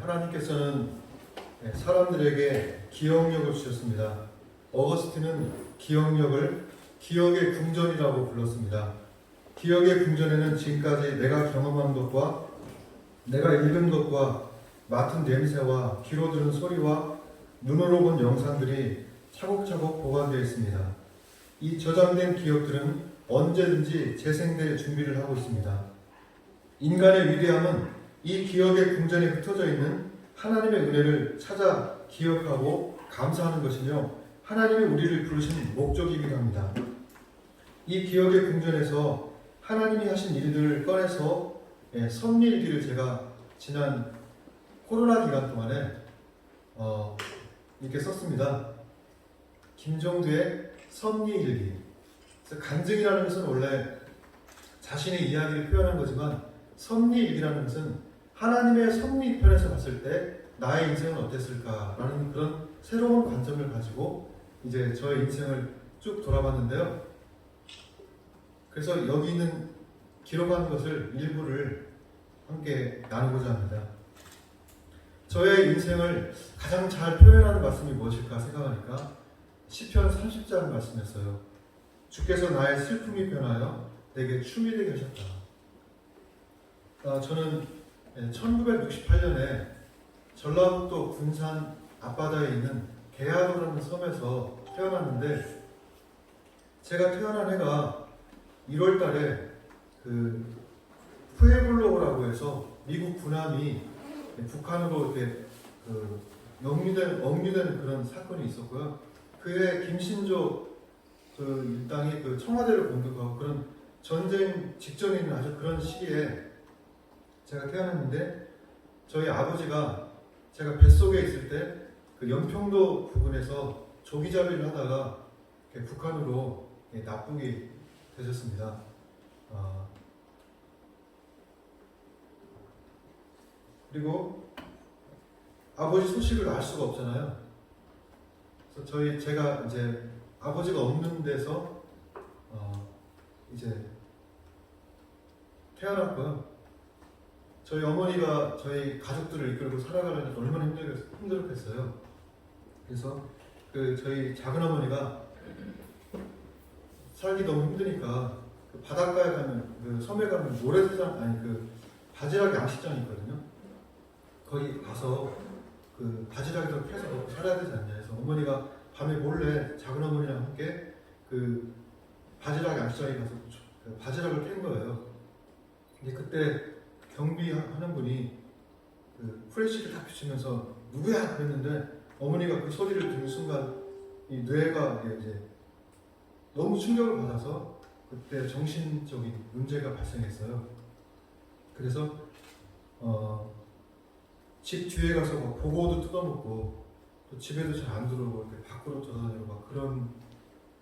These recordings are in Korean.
하나님께서는 사람들에게 기억력을 주셨습니다. 어거스틴은 기억력을 기억의 궁전이라고 불렀습니다. 기억의 궁전에는 지금까지 내가 경험한 것과 내가 읽은 것과 맡은 냄새와 귀로 들은 소리와 눈으로 본 영상들이 차곡차곡 보관되어 있습니다. 이 저장된 기억들은 언제든지 재생될 준비를 하고 있습니다. 인간의 위대함은 이 기억의 궁전에 흩어져 있는 하나님의 은혜를 찾아 기억하고 감사하는 것이며 하나님이 우리를 부르신 목적이기도 합니다. 이 기억의 궁전에서 하나님이 하신 일들을 꺼내서 섭리일기를 제가 지난 코로나 기간 동안에 이렇게 썼습니다. 김종두의 섭리일기. 간증이라는 것은 원래 자신의 이야기를 표현한 거지만 섭리일기라는 것은 하나님의 섭리편에서 봤을 때 나의 인생은 어땠을까라는 그런 새로운 관점을 가지고 이제 저의 인생을 쭉 돌아봤는데요. 그래서 여기 있는 기록한 것을 일부를 함께 나누고자 합니다. 저의 인생을 가장 잘 표현하는 말씀이 무엇일까 생각하니까 시편 30장 말씀이었어요. 주께서 나의 슬픔이 변하여 내게 춤이 되게 하셨다. 저는 1968년에 전라북도 군산 앞바다에 있는 개화도라는 섬에서 태어났는데 제가 태어난 해가 1월 달에 그 푸에블로라고 해서 미국 군함이 북한으로 이렇게 억류된 그런 사건이 있었고요. 그해 김신조 그 일당이 그 청와대를 공격하고 그런 전쟁 직전에 있는 아주 그런 시기에 제가 태어났는데 저희 아버지가 제가 뱃속에 있을 때 그 연평도 부근에서 조기잡이를 하다가 북한으로 납북이 되셨습니다. 그리고 아버지 소식을 알 수가 없잖아요. 그래서 제가 이제 아버지가 없는 데서 이제 태어났고요. 저희 어머니가 저희 가족들을 이끌고 살아가려니 얼마나 힘들었겠어요. 그래서 저희 작은 어머니가 살기 너무 힘드니까 그 바닷가에 가면 그 섬에 가면 모래사장 바지락 양식장이 있거든요. 거기 가서 그 바지락을 캐서 먹고 살아야 되지 않냐 해서 어머니가 밤에 몰래 작은 어머니랑 함께 그 바지락 양식장에 가서 그 바지락을 캔 거예요. 근데 그때 경비하는 분이 그 프레시를 딱 비치면서 누구야? 그랬는데 어머니가 그 소리를 듣는 순간 이 뇌가 이제 너무 충격을 받아서 그때 정신적인 문제가 발생했어요. 그래서 집 뒤에 가서 막 보고도 뜯어먹고 또 집에도 잘 안 들어오고 이렇게 밖으로 돌아다니고 막 그런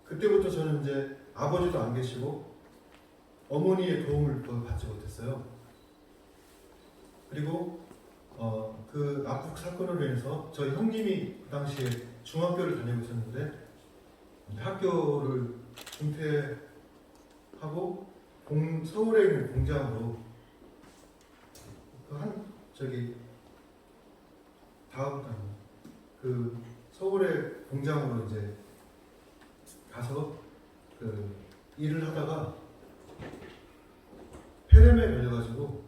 그때부터 저는 이제 아버지도 안 계시고 어머니의 도움을 거의 받지 못했어요. 그리고 그 압북 사건으로 인해서 저희 형님이 그 당시에 중학교를 다니고 있었는데 학교를 중퇴하고 서울에 있는 공장으로 그 서울의 공장으로 이제 가서 그 일을 하다가 폐렴에 걸려가지고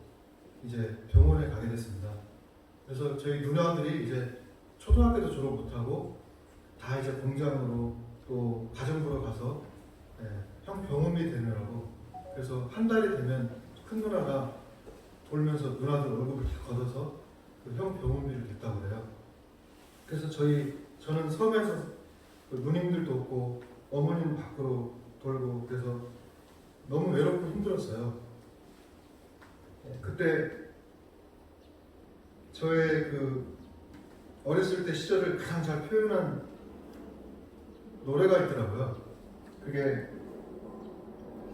이제 병원에 가게 됐습니다. 그래서 저희 누나들이 이제 초등학교도 졸업 못하고 다 이제 공장으로 또 가정부로 가서 형 병원비 대느라고 그래서 한 달이 되면 큰 누나가 돌면서 누나들 월급을 다 걷어서 그 형 병원비를 냈다고 그래요. 그래서 저는 섬에서 그 누님들도 없고 어머니는 밖으로 돌고 그래서 너무 외롭고 힘들었어요. 그때 저의 그 어렸을 때 시절을 가장 잘 표현한 노래가 있더라고요. 그게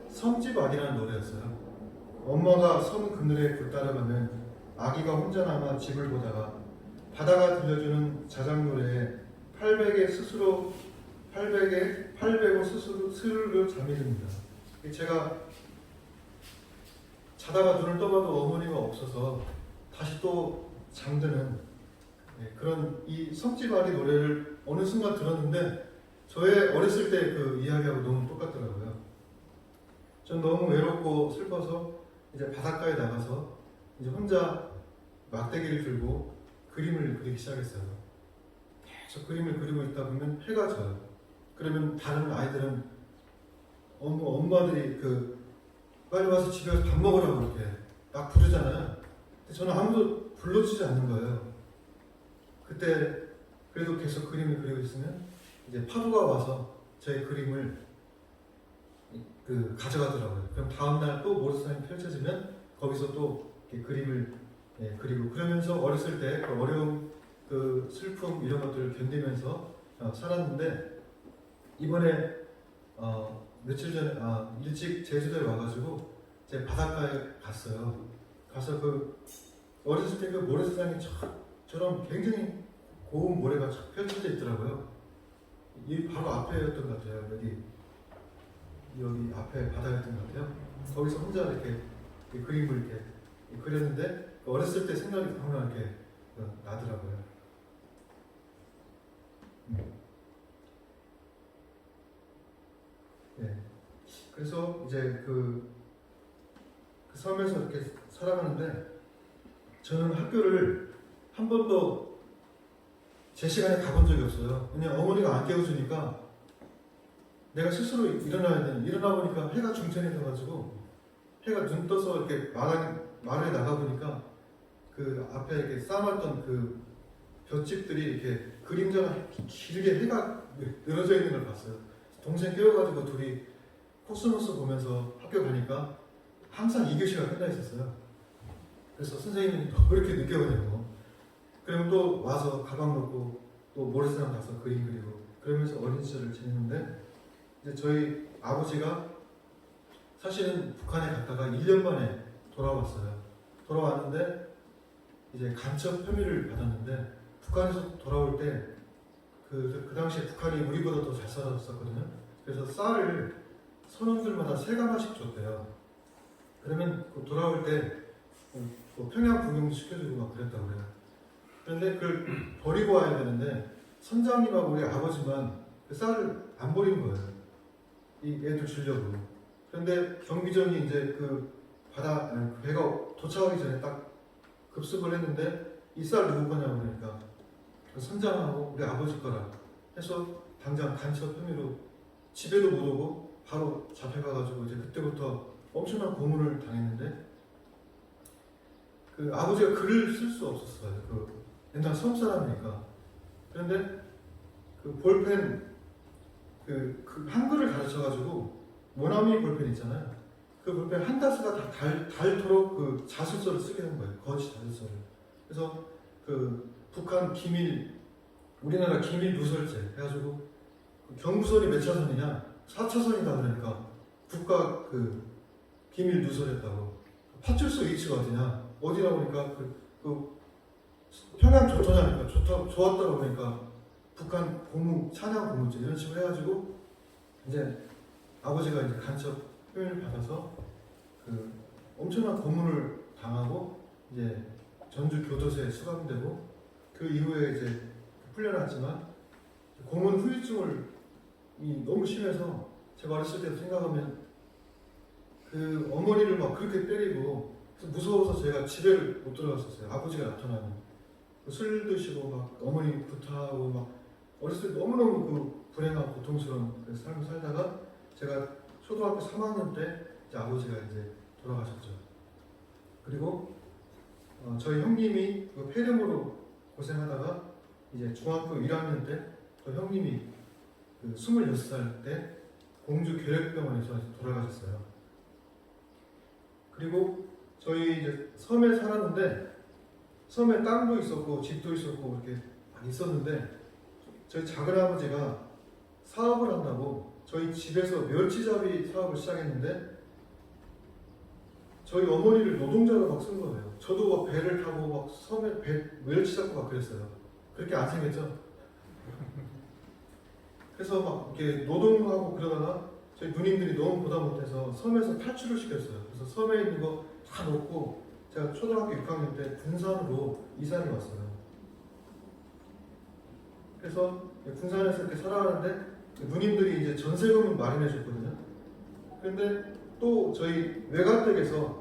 섬집 아기라는 노래였어요. 엄마가 섬 그늘에 불 따라가면 아기가 혼자 남아 집을 보다가 바다가 들려주는 자작 노래에 800에 스스로 잠이 듭니다. 제가 자다가 눈을 떠봐도 어머니가 없어서 다시 또 잠드는 그런 이 섬지발이 노래를 어느 순간 들었는데 저의 어렸을 때 그 이야기하고 너무 똑같더라고요. 전 너무 외롭고 슬퍼서 이제 바닷가에 나가서 이제 혼자 막대기를 들고 그림을 그리기 시작했어요. 계속 그림을 그리고 있다 보면 해가 져요. 그러면 다른 아이들은 엄마들이 빨리 와서 집에 가서 밥 먹으라고 이렇게 막 부르잖아요. 근데 저는 아무도 불러주지 않는 거예요. 그때 그래도 계속 그림을 그리고 있으면 이제 파도가 와서 제 그림을 가져가더라고요. 그럼 다음날 또 모래사장이 펼쳐지면 거기서 또 이렇게 그림을 그리고 그러면서 어렸을 때 그 어려움, 그 슬픔 이런 것들을 견디면서 살았는데 이번에 며칠 전에 일찍 제주도에 와가지고 제 바닷가에 갔어요. 가서 어렸을 때 그 모래사장이처럼 굉장히 고운 모래가 쫙 펼쳐져 있더라고요. 이 바로 앞에였던 것 같아요. 여기 앞에 바다였던 것 같아요. 거기서 혼자 이렇게 그림을 이렇게 그렸는데 어렸을 때 생각이 항상 이렇게 나더라고요. 네. 그래서 이제 그 섬에서 이렇게 살아가는데 저는 학교를 한 번도 제 시간에 가본 적이 없어요. 그냥 어머니가 안 깨워주니까 내가 스스로 일어나야 되는, 일어나 보니까 해가 중천이 돼가지고 해가 눈 떠서 이렇게 마을에 나가 보니까 그 앞에 이렇게 쌓아놨던 그 볏집들이 이렇게 그림자가 길게 해가 늘어져 있는 걸 봤어요. 동생 깨워가지고 둘이 코스모스 보면서 학교 가니까 항상 2교시가 끝나 있었어요. 그래서 선생님이 왜 이렇게 늦게 오냐고. 그러면 또 와서 가방 놓고 또 모래사장 가서 그림 그리고 그러면서 어린 시절을 지냈는데 이제 저희 아버지가 사실은 북한에 갔다가 1년 만에 돌아왔어요. 돌아왔는데 이제 간첩 혐의를 받았는데 북한에서 돌아올 때 그 당시에 북한이 우리보다 더 잘 살았었거든요. 그래서 쌀을 선원들마다 3가마씩 줬대요. 그러면 돌아올 때 평양 구경도 시켜주고 막 그랬다고 그래요. 그런데 그걸 버리고 와야 되는데 선장님하고 우리 아버지만 그 쌀을 안 버린 거예요. 이 애들 주려고. 그런데 경비정이 이제 배가 도착하기 전에 딱 급습을 했는데 이 쌀 누구 거냐고 그러니까 그 선장하고 우리 아버지 거라 해서 당장 간첩 혐의로 집에도 못 오고 바로 잡혀가가지고 이제 그때부터 엄청난 고문을 당했는데 그 아버지가 글을 쓸 수 없었어요. 옛날 섬 사람이니까. 그런데 그 볼펜 그 한글을 가르쳐가지고 모나미 볼펜 있잖아요. 그 볼펜 한 다스가 다 닳도록 그 자술서를 쓰게 된 거예요. 거치 자술서를. 그래서 그 북한 기밀, 우리나라 기밀 누설죄 해가지고 경부선이 몇 차선이냐? 4차선이다 그러니까 국가 기밀 누설했다고. 파출소 위치가 어디냐? 어디라고 그러니까 평양 좋더냐니까 좋았다고 그러니까 북한 찬양 고문죄 이런 식으로 해가지고 이제 아버지가 이제 간첩 혐의를 받아서 엄청난 고문을 당하고 이제 전주 교도소에 수감되고 그 이후에 이제 풀려났지만 고문 후유증이 너무 심해서 제가 어렸을 때 생각하면 그 어머니를 막 그렇게 때리고 그래서 무서워서 제가 집에 못 들어갔었어요. 아버지가 나타나면 술 드시고 막 어머니 구타하고 막 어렸을 때 너무너무 불행한 고통스러운 삶을 살다가 제가 초등학교 3학년 때 이제 아버지가 이제 돌아가셨죠. 그리고 저희 형님이 폐렴으로 고생하다가 이제 중학교 1학년 때 저 형님이 26살 때 공주 계력병원에서 돌아가셨어요. 그리고 저희 이제 섬에 살았는데 섬에 땅도 있었고 집도 있었고 이렇게 많이 있었는데 저희 작은아버지가 사업을 한다고 저희 집에서 멸치잡이 사업을 시작했는데 저희 어머니를 노동자로 막 쓴 거예요. 저도 막 배를 타고 막 섬에 멸치 잡고 막 그랬어요. 그렇게 안 생겼죠? 그래서 막 이렇게 노동하고 그러다가 저희 누님들이 너무 보다 못해서 섬에서 탈출을 시켰어요. 그래서 섬에 있는 거 다 놓고 제가 초등학교 6학년 때 군산으로 이사를 왔어요. 그래서 군산에서 이렇게 살아가는데 누님들이 이제 전세금을 마련해 줬거든요. 그런데 또 저희 외가댁에서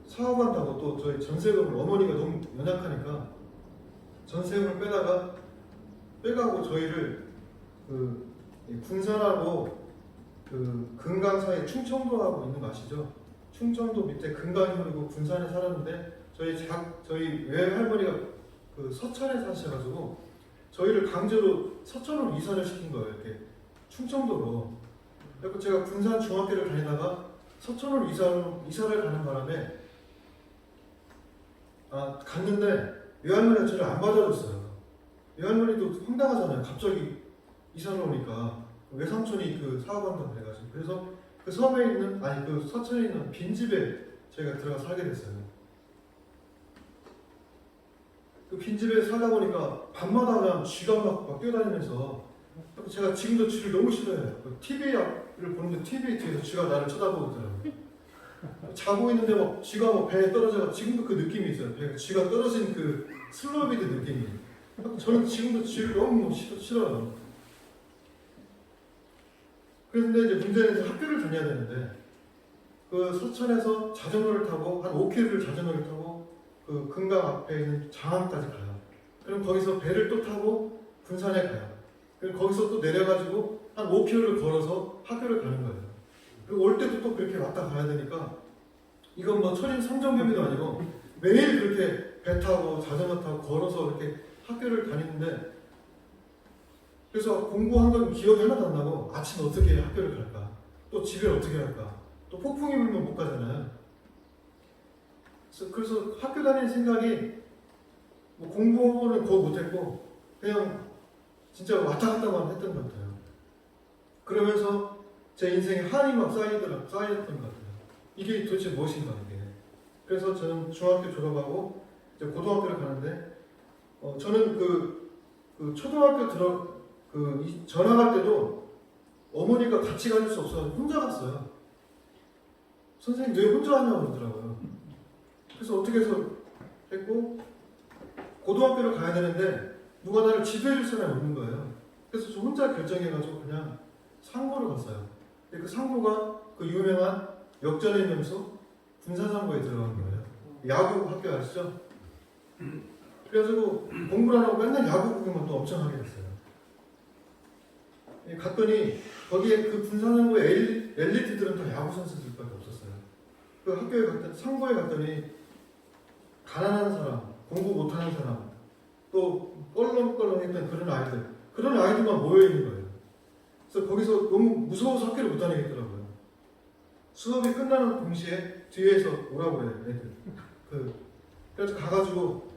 사업한다고 또 저희 전세금을 어머니가 너무 연약하니까 전세금을 빼가고 저희를 그 군산하고 그 금강 사이 충청도하고 있는 거 아시죠? 충청도 밑에 금강이 흐르고 군산에 살았는데 저희 외할머니가 그 서천에 사셔가지고 저희를 강제로 서천으로 이사를 시킨 거예요. 이렇게 충청도로. 그래서 제가 군산 중학교를 다니다가 서천으로 이사를 가는 바람에 갔는데 외할머니가 저를 안 받아줬어요. 외할머니도 황당하잖아요. 갑자기 이사를 오니까 외삼촌이 그 사업한다고 그래가지고 그래서 그 섬에 있는 그 서천에 있는 빈집에 저희가 들어가 살게 됐어요. 그 빈집에 살다 보니까 밤마다 그냥 쥐가 막 뛰어다니면서 제가 지금도 쥐를 너무 싫어해요. TV를 보는데 TV 뒤에서 쥐가 나를 쳐다보더라고요. 자고 있는데 막 쥐가 막 배에 떨어져가 지금도 그 느낌이 있어요. 배에 쥐가 떨어진 그 슬로비드 느낌이. 저는 지금도 쥐를 너무 싫어요. 그런데 이제 문제는 이제 학교를 다녀야 되는데 그 서천에서 자전거를 타고 한 5km를 자전거를 타고 그 금강 앞에 있는 장안까지 가요. 그럼 거기서 배를 또 타고 군산에 가요. 그럼 거기서 또 내려가지고 한 5km를 걸어서 학교를 가는 거예요. 그리고 올 때도 또 그렇게 왔다 가야 되니까 이건 뭐 철인 삼정병이도 아니고 매일 그렇게 배 타고 자전거 타고 걸어서 이렇게 학교를 다니는데 그래서 공부한 건 기억이 하나도 안 나고 아침 어떻게 학교를 갈까? 또 집에 어떻게 할까? 또 폭풍이 불면 못 가잖아요. 그래서 학교 다니는 생각이 뭐 공부는 거의 못했고 그냥 진짜 왔다 갔다만 했던 것 같아요. 그러면서 제 인생에 한이 막 쌓였던 것 같아요. 이게 도대체 무엇인가 이게. 그래서 저는 중학교 졸업하고 이제 고등학교를 가는데 저는 그 초등학교 전학할 때도 어머니가 같이 가줄 수 없어서 혼자 갔어요. 선생님 왜 혼자 하냐고 그러더라고요. 그래서 어떻게 해서 했고 고등학교를 가야 되는데 누가 나를 지도해줄 사람이 없는 거예요. 그래서 저 혼자 결정해가지고 그냥 상고를 갔어요. 그 상고가 그 유명한 역전의 명소 군사상고에 들어간 거예요. 야구 학교 아시죠? 그래가지고 공부를 안 하고 맨날 야구 구경만 또 엄청 하게 됐어요. 갔더니 거기에 그 군사상고의 엘리트들은 다 야구 선수들밖에 없었어요. 그 학교에 갔더니 상고에 갔더니 가난한 사람, 공부 못하는 사람, 또 껄렁껄렁했던 그런 아이들만 모여 있는 거예요. 그래서 거기서 너무 무서워서 학교를 못 다니겠더라고요. 수업이 끝나는 동시에 뒤에서 오라고 해요, 애들. 그래서 가가지고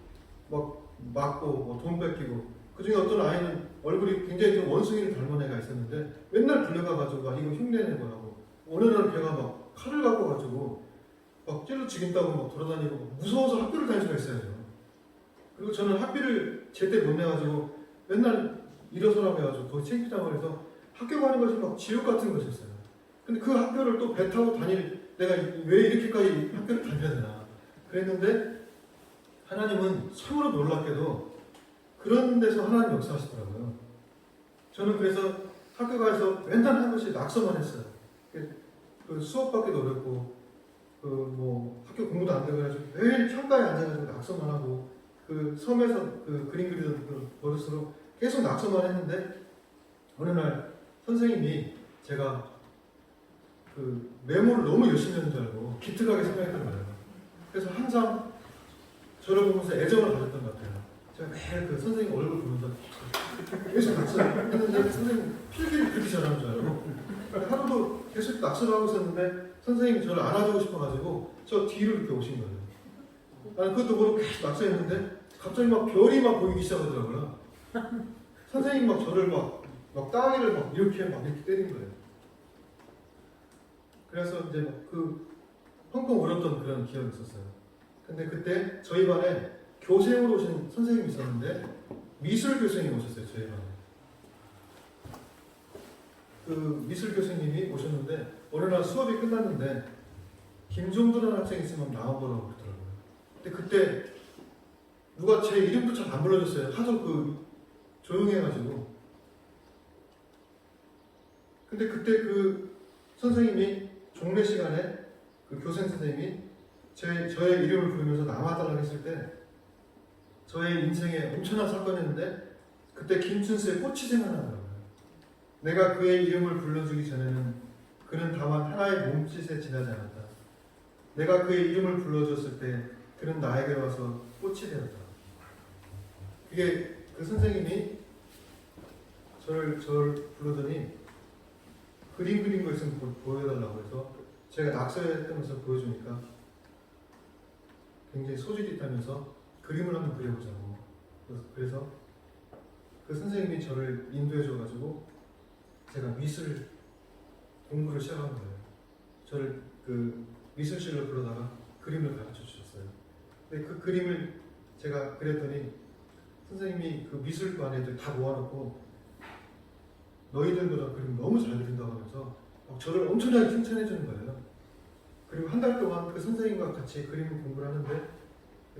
막 맞고 돈 뺏기고 그 중에 어떤 아이는 얼굴이 굉장히 좀 원숭이를 닮은 애가 있었는데 맨날 불려가가지고 이거 흉내내는 거라고 어느 날 걔가 막 칼을 갖고 가지고 막 찔러 죽인다고 막 돌아다니고 무서워서 학교를 다닐 수가 있어요. 그리고 저는 학비를 제때 못 내가지고 맨날 일어서라고 해가지고 거의 창피당을 해서 학교 가는 것이 막 지옥 같은 것이었어요. 근데 그 학교를 또 배 타고 내가 왜 이렇게까지 학교를 다녀야 되나 그랬는데 하나님은 참으로 놀랍게도 그런 데서 하나님 역사하시더라고요. 저는 그래서 학교 가서 맨날 한 것이 낙서만 했어요. 그 수업받기도 어렵고 뭐 학교 공부도 안 되고 해가지고 매일 창가에 앉아가지고 낙서만 하고 그 섬에서 그 그림 그리던 그 버릇으로 계속 낙서만 했는데 어느 날 선생님이 제가 그 메모를 너무 열심히 하는 줄 알고 기특하게 생각했던 거예요. 그래서 항상 저를 보면서 애정을 가졌던 것 같아요. 제가 매일 그 선생님 얼굴 보면서 계속 낙서를 했는데 선생님 필기를 그렇게 잘하는 줄 알고 하루도 계속 낙서를 하고 있었는데 선생님이 저를 안아주고 싶어가지고 저 뒤로 이렇게 오신 거예요. 나는 그것도 모르고 계속 낙서했는데 갑자기 막 별이 막 보이기 시작하더라고요. 선생님이 막 저를 막 따귀를 막 이렇게 때린 거예요. 그래서 이제 그 펑펑 울었던 그런 기억이 있었어요. 근데 그때 저희 반에 교생으로 오신 선생님이 있었는데 미술 교수님이 오셨어요. 저희 반에. 그 미술 교수님이 오셨는데 어느 날 수업이 끝났는데 김종도라는 학생이 있으면 나와보라고 그러더라고요. 근데 그때 누가 제 이름도 잘 안 불러줬어요. 하도 그 조용해가지고. 근데 그때 그 선생님이 종례 시간에 그 교생 선생님이 저의 이름을 부르면서 남아달라고 했을 때 저의 인생에 엄청난 사건이었는데 그때 김춘수의 꽃이 생각나더라고요. 내가 그의 이름을 불러주기 전에는 그는 다만 하나의 몸짓에 지나지 않았다. 내가 그의 이름을 불러줬을 때 그는 나에게 와서 꽃이 되었다. 그게 그 선생님이 저를 부르더니 그림 그린 거 있으면 보여달라고 해서 제가 낙서했다면서 보여주니까 굉장히 소질이 있다면서 그림을 한번 그려보자고. 그래서 그 선생님이 저를 인도해 줘가지고 제가 미술 공부를 시작한 거예요. 저를 그 미술실로 불러다가 그림을 가르쳐 주셨어요. 근데 그 그림을 제가 그렸더니 선생님이 그 미술관 애들 다 모아놓고 너희들보다 그림 너무 잘 그린다고 하면서 막 저를 엄청나게 칭찬해 주는 거예요. 그리고 한 달 동안 그 선생님과 같이 그림 공부를 하는데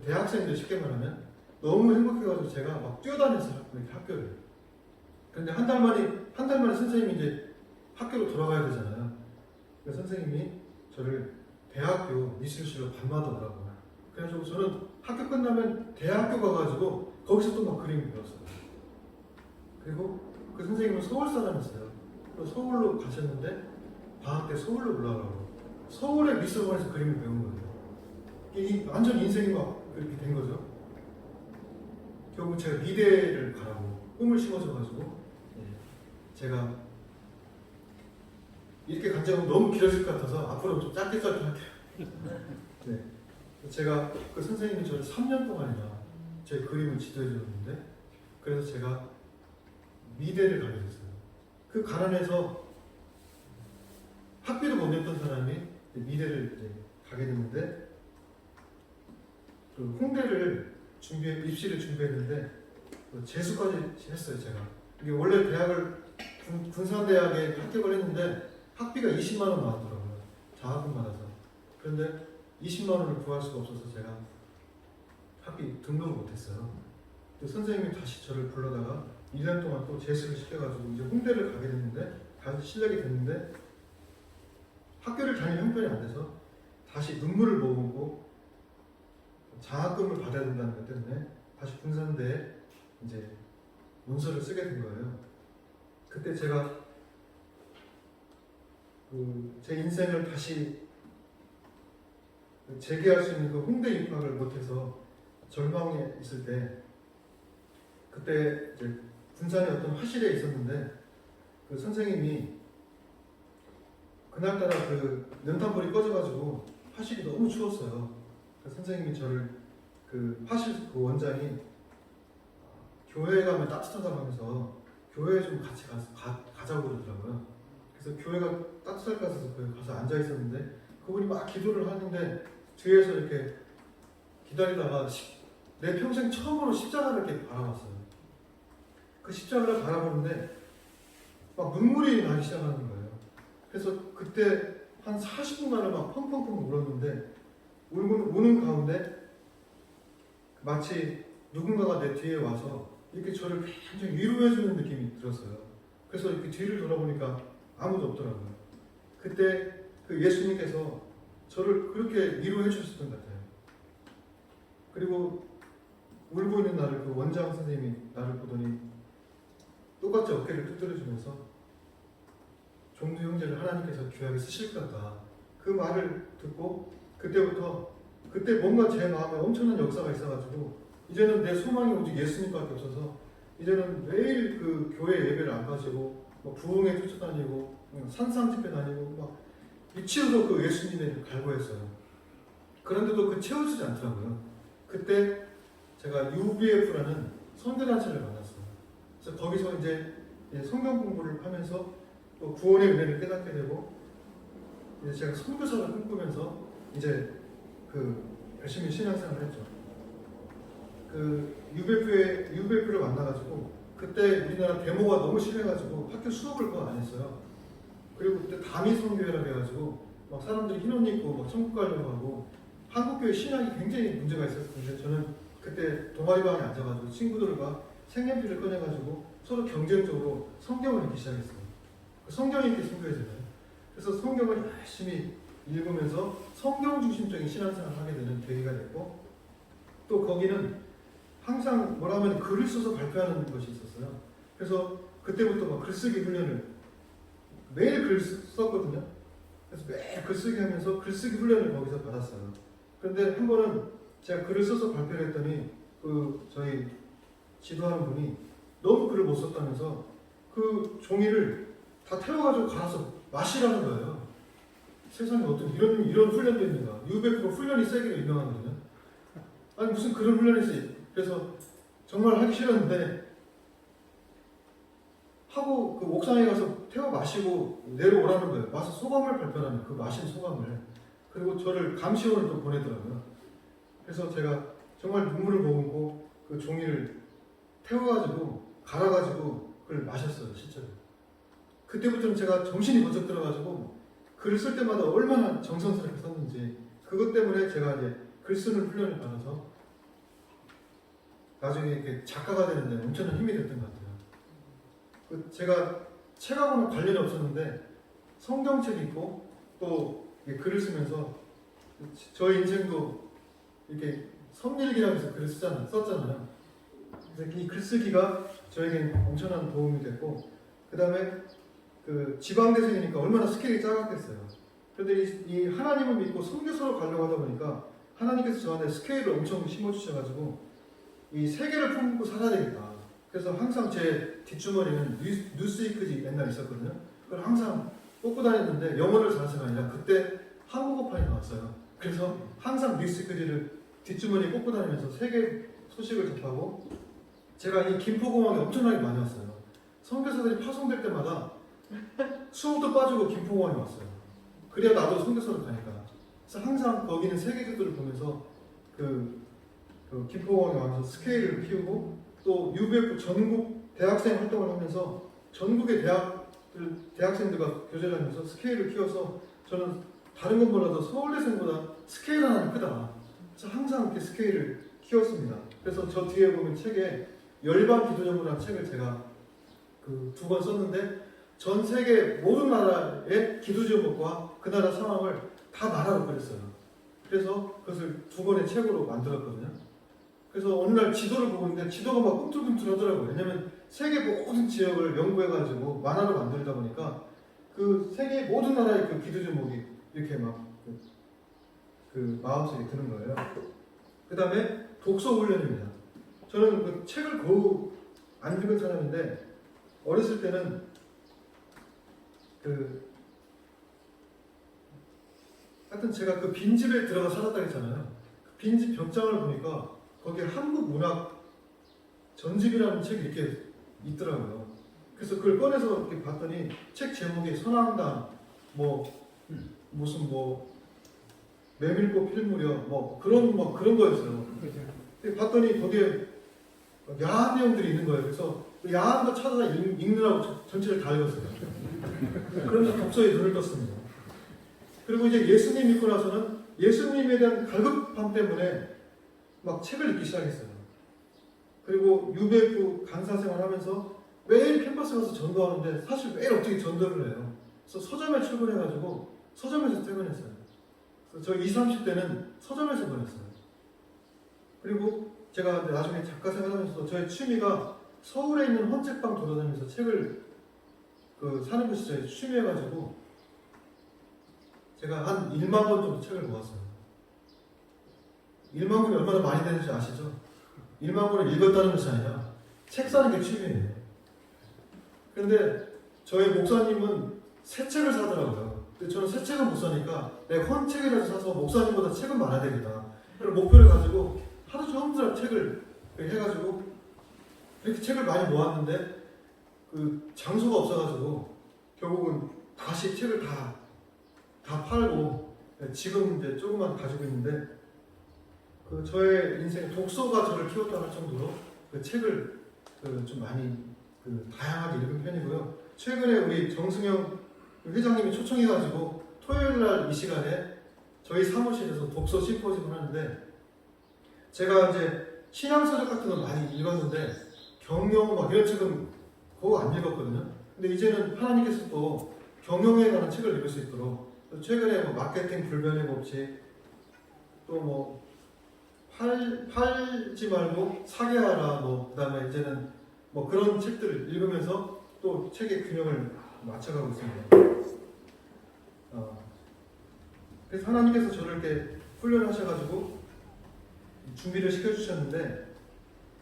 대학생들 쉽게 말하면 너무 행복해가지고 제가 막 뛰어다녔어요. 학교를. 근데 한 달 만에 선생님이 이제 학교로 돌아가야 되잖아요. 그래서 선생님이 저를 대학교 미술실로 밤마다 오라고. 그래가지고 저는 학교 끝나면 대학교 가가지고 거기서 또 막 그림 배웠어요. 그리고 그 선생님은 서울 사람이었어요. 그래서 서울로 가셨는데 방학 때 서울로 올라가라고. 서울의 미술관에서 그림을 배운 거예요. 이게 완전 인생이 막 그렇게 된 거죠. 결국 제가 미대를 가라고 꿈을 심어줘가지고 제가 이렇게 간증하면 너무 길어질 것 같아서 앞으로 좀 짧게 할게요. 네. 제가 그 선생님이 저를 3년 동안이나 제 그림을 지도해 줬는데 그래서 제가 미대를 가게 됐어요. 그 가난해서 학비도 못 냈던 사람이 미대를 이제 가게 됐는데 그 홍대를 입시를 준비했는데 재수까지 했어요. 제가 이게 원래 대학을 군산대학에 합격을 했는데 학비가 20만 원 나왔더라고요. 장학금 받아서. 그런데 20만 원을 구할 수가 없어서 제가 학비 등록을 못했어요. 선생님이 다시 저를 불러다가 1년 동안 또 재수를 시켜가지고 이제 홍대를 가게 됐는데 다시 실력이 됐는데 학교를 다닐 형편이 안 돼서 다시 눈물을 머금고 장학금을 받아야 된다는 것 때문에 다시 군산대에 이제 문서를 쓰게 된 거예요. 그때 제가 제 인생을 다시 재개할 수 있는 그 홍대 입학을 못해서 절망에 있을 때 그때 이제 군산의 어떤 화실에 있었는데 그 선생님이 그날따라 그 연탄불이 꺼져가지고 화실이 너무 추웠어요. 그 선생님이 저를 그 화실 그 원장이 교회에 가면 따뜻하다고 하면서 교회에 좀 같이 가자고 그러더라고요. 그래서 교회가 따뜻할 것 같아서 거기 가서 앉아 있었는데 그분이 막 기도를 하는데 뒤에서 이렇게 기다리다가 내 평생 처음으로 십자가를 이렇게 바라봤어요. 그 십자가를 바라보는데 막 눈물이 나기 시작하는 거예요. 그래서 그때 한 40분간을 막 펑펑펑 울었는데 우는 가운데 마치 누군가가 내 뒤에 와서 이렇게 저를 굉장히 위로해주는 느낌이 들었어요. 그래서 이렇게 뒤를 돌아보니까 아무도 없더라고요. 그때 그 예수님께서 저를 그렇게 위로해 주셨던 것 같아요. 그리고 울고 있는 나를 그 원장 선생님이 나를 보더니 똑같이 어깨를 두드려주면서 종두 형제를 하나님께서 귀하게 쓰실 것 같다. 그 말을 듣고 그때부터 그때 뭔가 제 마음에 엄청난 역사가 있어가지고 이제는 내 소망이 오직 예수님밖에 없어서 이제는 매일 그 교회 예배를 안 가지고 뭐 부흥회 쫓아다니고 산상 집회 다니고 막 미치도록 그 예수님을 갈구했어요. 그런데도 그 채워지지 않더라고요. 그때 제가 UBF라는 선교단체를 만났어요. 그래서 거기서 이제 성경 공부를 하면서 또 구원의 은혜를 깨닫게 되고 이제 제가 선교사를 꿈꾸면서 이제 그 열심히 신앙생활을 했죠. 그 UBF를 만나가지고 그때 우리나라 데모가 너무 심해가지고 학교 수업을 거의 안 했어요. 그리고 그때 담이 선교회라 해가지고 막 사람들이 흰 옷 입고 막 천국 가려고 하고 한국교회 신앙이 굉장히 문제가 있었는데 저는 그때 동아리방에 앉아가지고 친구들과 색연필을 꺼내가지고 서로 경쟁적으로 성경을 읽기 시작했어요. 성경 읽기 승부해잖아요. 그래서 성경을 열심히 읽으면서 성경 중심적인 신앙생활을 하게 되는 계기가 됐고, 또 거기는 항상 뭐라 하면 글을 써서 발표하는 것이 있었어요. 그래서 그때부터 막 글쓰기 훈련을 매일 글 썼거든요. 그래서 매일 글쓰기 하면서 글쓰기 훈련을 거기서 받았어요. 그런데 한 번은 제가 글을 써서 발표를 했더니 저희 지도하는 분이 너무 글을 못 썼다면서 그 종이를 다 태워가지고 갈아서 마시라는 거예요. 세상에 어떤 이런 훈련도 있는가. 유베프가 훈련이 세기로 유명하거든요. 아니 무슨 그런 훈련이 있어요. 그래서 정말 하기 싫었는데 하고 그 옥상에 가서 태워 마시고 내려오라는 거예요. 와서 소감을 발표하는 그 마신 소감을. 그리고 저를 감시원을 또 보내더라고요. 그래서 제가 정말 눈물을 머금고 그 종이를 태워가지고 갈아가지고 그걸 마셨어요. 실제로. 그때부터는 제가 정신이 번쩍 들어가지고 글을 쓸 때마다 얼마나 정성스럽게 썼는지, 그것 때문에 제가 이제 글 쓰는 훈련을 받아서 나중에 이렇게 작가가 되는데 엄청난 힘이 됐던 것 같아요. 제가 책하고는 관련이 없었는데 성경책 읽고 또 글을 쓰면서 저의 인생도 이렇게 성일기라면서 글을 썼잖아요. 그래서 이 글쓰기가 저에겐 엄청난 도움이 됐고, 그 다음에 그 지방대생이니까 얼마나 스케일이 작았겠어요. 그런데 이 하나님을 믿고 선교사로 가려고 하다 보니까 하나님께서 저한테 스케일을 엄청 심어주셔가지고 이 세계를 품고 살아야 되겠다. 그래서 항상 제 뒷주머니는 뉴스위크지 옛날에 있었거든요. 그걸 항상 꽂고 다녔는데 영어를 잘해서가 아니라 그때 한국어판이 나왔어요. 그래서 항상 뉴스위크지를 뒷주머니에 꽂고 다니면서 세계 소식을 접하고, 제가 이 김포공항에 엄청나게 많이 왔어요. 선교사들이 파송될 때마다 수업도 빠지고 김포공항에 왔어요. 그래야 나도 선교사로 가니까. 그래서 항상 거기는 세계교도를 보면서 그 김포공항에 와서 스케일을 키우고, 또 UBF 전국 대학생 활동을 하면서 전국의 대학생들과 교제를 하면서 스케일을 키워서 저는 다른 건 몰라도 서울대생보다 스케일 하나는 크다. 그래서 항상 이렇게 스케일을 키웠습니다. 그래서 저 뒤에 보면 책에 열방 기도전부라는 책을 제가 그 2권 썼는데 전 세계 모든 나라의 기도제목과 그 나라 상황을 다 만화로 그렸어요. 그래서 그것을 2권의 책으로 만들었거든요. 그래서 어느 날 지도를 보고 있는데 지도가 막 꿈틀꿈틀하더라고요. 왜냐면 세계 모든 지역을 연구해가지고 만화로 만들다 보니까 그 세계 모든 나라의 그 기도 제목이 이렇게 막 그 마음속에 드는 거예요. 그 다음에 독서 훈련입니다. 저는 그 책을 거의 안 읽은 사람인데 어렸을 때는 하여튼 제가 그 빈집에 들어가 살았다 했잖아요. 그 빈집 벽장을 보니까 거기에 한국 문학 전집이라는 책이 이렇게 있더라고요. 그래서 그걸 꺼내서 이렇게 봤더니 책 제목이 선왕당, 무슨 메밀꽃 필 무렵, 그런 거였어요. 봤더니 거기에 야한 내용들이 있는 거예요. 그래서 그 야한 거 찾아서 읽느라고 전체를 다 읽었어요. 그러면서 독서에 눈을 떴습니다. 그리고 이제 예수님 믿고 나서는 예수님에 대한 갈급함 때문에 막 책을 읽기 시작했어요. 그리고 UBF 강사 생활하면서 매일 캠퍼스 가서 전도하는데 사실 매일 어떻게 전도를 해요. 그래서 서점에 출근해가지고 서점에서 퇴근했어요. 그래서 저 20, 30대는 서점에서 보냈어요. 그리고 제가 나중에 작가 생활하면서 저의 취미가 서울에 있는 헌책방 돌아다니면서 책을 사는 것이 저의 취미여가지고 제가 한 1만 권 정도 책을 모았어요. 1만 권이 얼마나 많이 되는지 아시죠? 1만 권을 읽었다는 것이 아니라 책 사는 게 취미예요. 그런데 저희 목사님은 새 책을 사더라고요. 근데 저는 새 책은 못 사니까 내가 헌책이라도 사서 목사님보다 책은 많아야 되겠다. 그런 목표를 가지고 하루 종일 책을 해가지고 이렇게 책을 많이 모았는데 그 장소가 없어가지고 결국은 다시 책을 다 팔고 지금 이제 조금만 가지고 있는데 그 저의 인생 독서가 저를 키웠다 할 정도로 그 책을 좀 많이 다양하게 읽은 편이고요. 최근에 우리 정승영 회장님이 초청해가지고 토요일날 이 시간에 저희 사무실에서 독서 심포지엄을 하는데 제가 이제 신앙서적 같은 걸 많이 읽었는데 경영 막 이런 책은 그거 안 읽었거든요. 근데 이제는 하나님께서 또 경영에 관한 책을 읽을 수 있도록 최근에 뭐 마케팅 불변의 법칙 또 뭐 팔지 말고 사게 하라 뭐 그다음에 이제는 뭐 그런 책들을 읽으면서 또 책의 균형을 맞춰가고 있습니다. 그래서 하나님께서 저를 이렇게 훈련하셔가지고 준비를 시켜주셨는데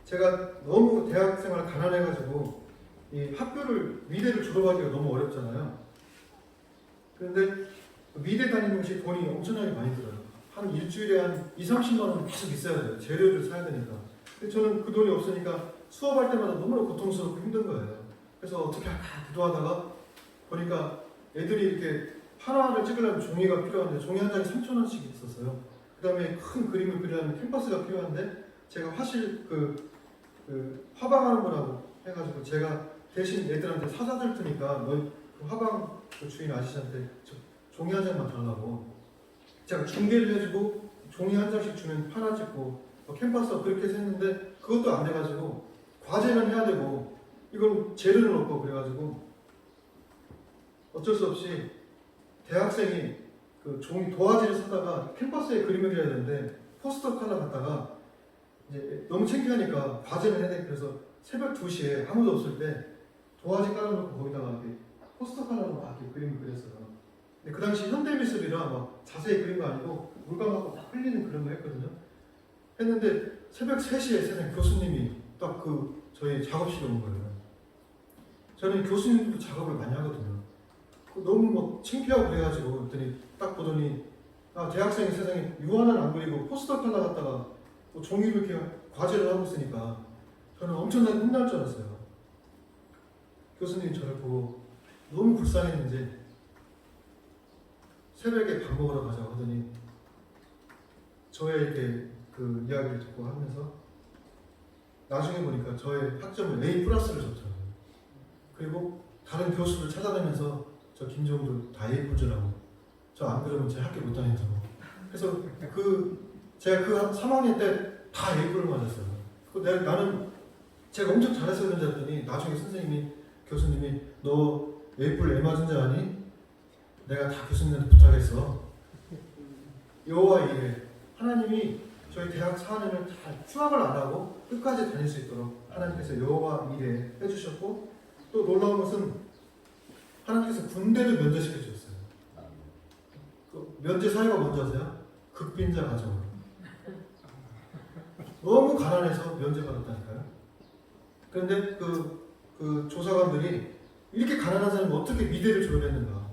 제가 너무 대학생활 가난해가지고 이 학교를 미대를 졸업하기가 너무 어렵잖아요. 그런데 미대 다니는 것이 돈이 엄청나게 많이 들어요. 한 일주일에 한 2, 30만 원 계속 있어야 돼요. 재료를 사야 되니까. 근데 저는 그 돈이 없으니까 수업할 때마다 너무나 고통스럽고 힘든 거예요. 그래서 어떻게 할까 기도하다가 보니까 애들이 이렇게 하나를 찍으려면 종이가 필요한데 종이 한 장에 3,000원씩 있었어요. 그 다음에 큰 그림을 그리려면 캔버스가 필요한데 제가 화실 화방하는 거라고 해가지고 제가 대신 애들한테 사다 줄 테니까 너 그 화방 그 주인 아저씨한테 종이 한 장만 달라고 제가 중계를 해주고 종이 한 장씩 주면 하나 찍고 캔버스 그렇게 해서 했는데 그것도 안 돼가지고 과제는 해야 되고 이건 재료는 없고 그래가지고 어쩔 수 없이 대학생이 그 종이 도화지를 사다가 캔버스에 그림을 그려야 되는데 포스터 컬러 갖다가 이제 너무 창피하니까 과제는 해야 돼. 그래서 새벽 2시에 아무도 없을 때 도화지 깔아놓고 거기다가 이렇게 포스터 컬러로 막 이렇게 그림을 그렸어요. 근데 그 당시 현대미술이라 막 자세히 그린 거 아니고 물감 갖고 막 흘리는 그런 거 했거든요. 했는데 새벽 3시에 세상 교수님이 딱 그 저희 작업실에 온 거예요. 저는 교수님도 작업을 많이 하거든요. 너무 뭐 창피하고 그래가지고 그랬더니 딱 보더니 대학생이 세상에 유화는 안 그리고 포스터 컬러 갖다가 뭐 종이로 이렇게 과제를 하고 있으니까 저는 엄청나게 혼날 줄 알았어요. 교수님이 저를 보고 너무 불쌍했는지 새벽에 밥 먹으러 가자고 하더니 저의 이렇게 그 이야기를 듣고 하면서 나중에 보니까 저의 학점을 A+를 줬잖아요. 그리고 다른 교수를 찾아다니면서 저 김종도 다 A+라고 저 안 그러면 제 학교 못 다닌다고. 그래서 제가 그 3학년 때 다 A+를 맞았어요. 나는 제가 엄청 잘했어야 되는 줄 알았더니 나중에 교수님이 너 A+, A 맞은 줄 아니? 내가 다 교수님한테 부탁했어. 여호와 이래 하나님이 저희 대학 4학년을 다 휴학을 안 하고 끝까지 다닐 수 있도록 하나님께서 여호와 이래 해주셨고 또 놀라운 것은 하나님께서 군대도 면제시켜 주셨어요. 그 면제 사유가 뭔지 아세요? 극빈자 가정으로. 너무 가난해서 면제받았다니까요. 그런데 그 조사관들이 이렇게 가난한 사람이 어떻게 미대를 졸업했는가?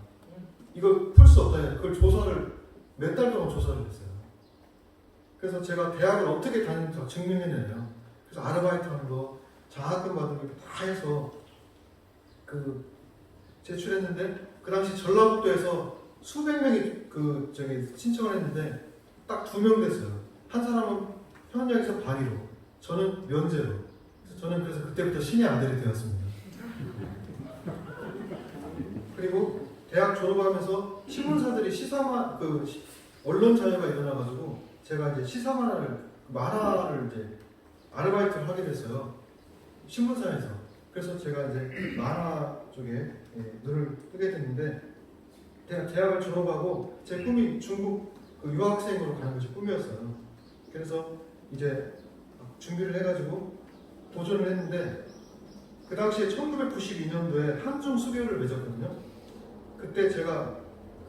이거 풀 수 없다. 그걸 조사를 몇 달 동안 조사를 했어요. 그래서 제가 대학을 어떻게 다니는지 증명해내요. 그래서 아르바이트 하는 거, 장학금 받은 거 다 해서 제출했는데 그 당시 전라북도에서 수백 명이 신청을 했는데 딱 2명 됐어요. 한 사람은 현역에서 반이로, 저는 면제로. 저는 그래서 그때부터 신의 아들이 되었습니다. 그리고 대학 졸업하면서 신문사들이 언론 자유가 일어나가지고 제가 이제 만화를 이제 아르바이트를 하게 됐어요. 신문사에서. 그래서 제가 이제 만화 쪽에 눈을 뜨게 됐는데 대학을 졸업하고 제 꿈이 중국 유학생으로 가는 것이 꿈이었어요. 그래서 이제 준비를 해가지고 도전을 했는데 그 당시에 1992년도에 한중 수교를 맺었거든요. 그때 제가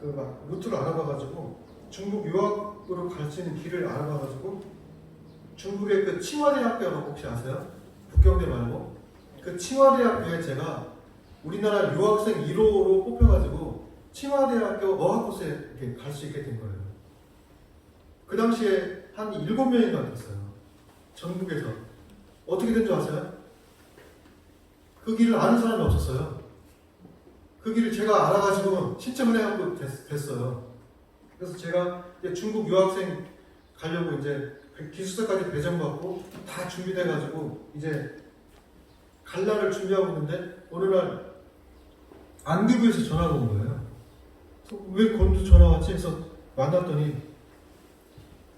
루트를 알아봐가지고 중국 유학으로 갈 수 있는 길을 알아봐가지고 중국의 그 칭화대학교라고 혹시 아세요? 북경대 말고 그 칭화대학교에 제가 우리나라 유학생 1호로 뽑혀가지고 칭화대학교 어학코스에 이렇게 갈 수 있게 된 거예요. 그 당시에 한 7명인가 됐어요. 전국에서. 어떻게 된 줄 아세요? 그 길을 아는 사람이 없었어요. 그 길을 제가 알아가지고 신청을 해갖고 됐어요. 그래서 제가 중국 유학생 가려고 이제 기숙사까지 배정받고 다 준비돼가지고 이제 갈 날을 준비하고 있는데 어느 날 안기부에서 전화가 온 거예요. 왜 건조 전화 왔지? 해서 만났더니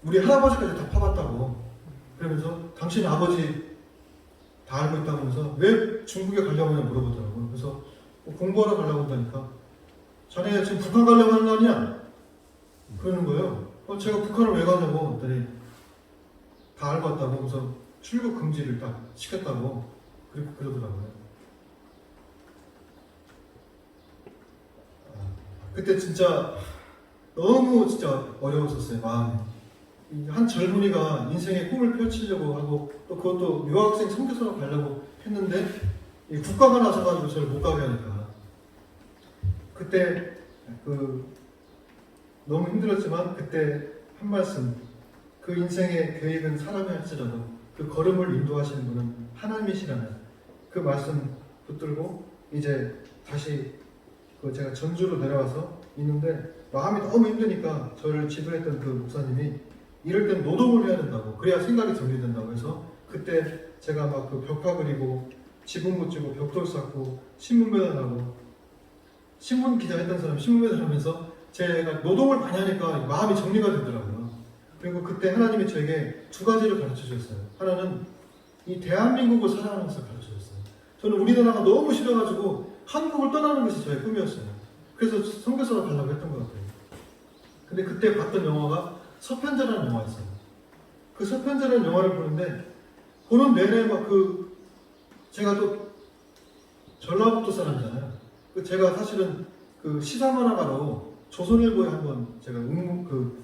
우리 할아버지까지 다 파봤다고. 그러면서 당신 아버지 다 알고 있다고 하면서 왜 중국에 가려고 하냐 물어보더라고요. 그래서 뭐 공부하러 가려고 한다니까 자네 지금 북한 가려고 하는 거 아니야? 그러는 거예요. 제가 북한을 왜 가냐고 했더니 다 알고 왔다고 그래서 출국 금지를 딱 시켰다고 그렇게 그러더라고요. 그때 진짜 너무 진짜 어려웠었어요, 마음이. 한 젊은이가 인생의 꿈을 펼치려고 하고 또 그것도 유학생 선교사로 가려고 했는데 이 국가가 나서가지고 저를 못 가게 하니까 그때 너무 힘들었지만 그때 한 말씀, 그 인생의 계획은 사람이 할지라도 그 걸음을 인도하시는 분은 하나님이시라는 그 말씀 붙들고 이제 다시 제가 전주로 내려와서 있는데 마음이 너무 힘드니까 저를 지도했던 그 목사님이 이럴 땐 노동을 해야 된다고, 그래야 생각이 정리된다고 해서 그때 제가 막 그 벽화 그리고 지붕 묻히고 벽돌 쌓고 신문 배달하고 신문 기자 했던 사람이 신문 배달하면서 제가 노동을 많이 하니까 마음이 정리가 되더라고요. 그리고 그때 하나님이 저에게 두 가지를 가르쳐 주셨어요. 하나는 이 대한민국을 사랑하는 것을 가르쳐 주셨어요. 저는 우리나라가 너무 싫어가지고 한국을 떠나는 것이 저의 꿈이었어요. 그래서 선교사로 가려고 했던 것 같아요. 근데 그때 봤던 영화가 서편제라는 영화였어요. 그 서편제라는 영화를 보는데 보는 내내 제가 또 전라북도 사람이잖아요. 제가 사실은 그 시사만화가로 조선일보에 한번 제가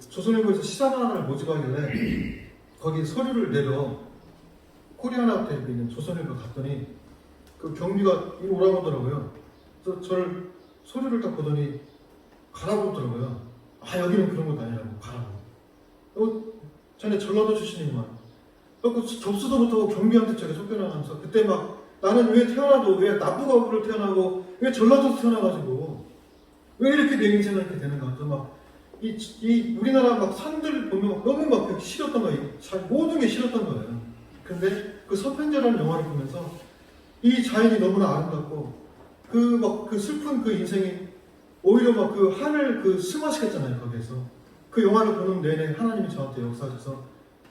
조선일보에서 시사만화를 모집하길래 거기 서류를 내려 코리아나 앞에 있는 조선일보 갔더니 그 경비가 이리 오라고 하더라고요. 그래서 저를 서류를 딱 보더니 가라고 하더라고요. 여기는 그런 것 아니라고 가라고. 전에 전라도 출신이구만. 접수도 못하고 경비한테 제가 쫓겨나가면서 그때 막 나는 왜 태어나도 왜 남부가부를 태어나고 왜 전라도에서 태어나가지고 왜 이렇게 내 인생은 이렇게 되는가. 또 막 우리나라 막 산들 보면 너무 막 싫었던 거예요. 모든 게 싫었던 거예요. 근데 그 서편제라는 영화를 보면서 이 자연이 너무나 아름답고 그 슬픈 그 인생이 오히려 막 그 하늘 승화시켰잖아요. 거기에서 그 영화를 보는 내내 하나님이 저한테 역사하셔서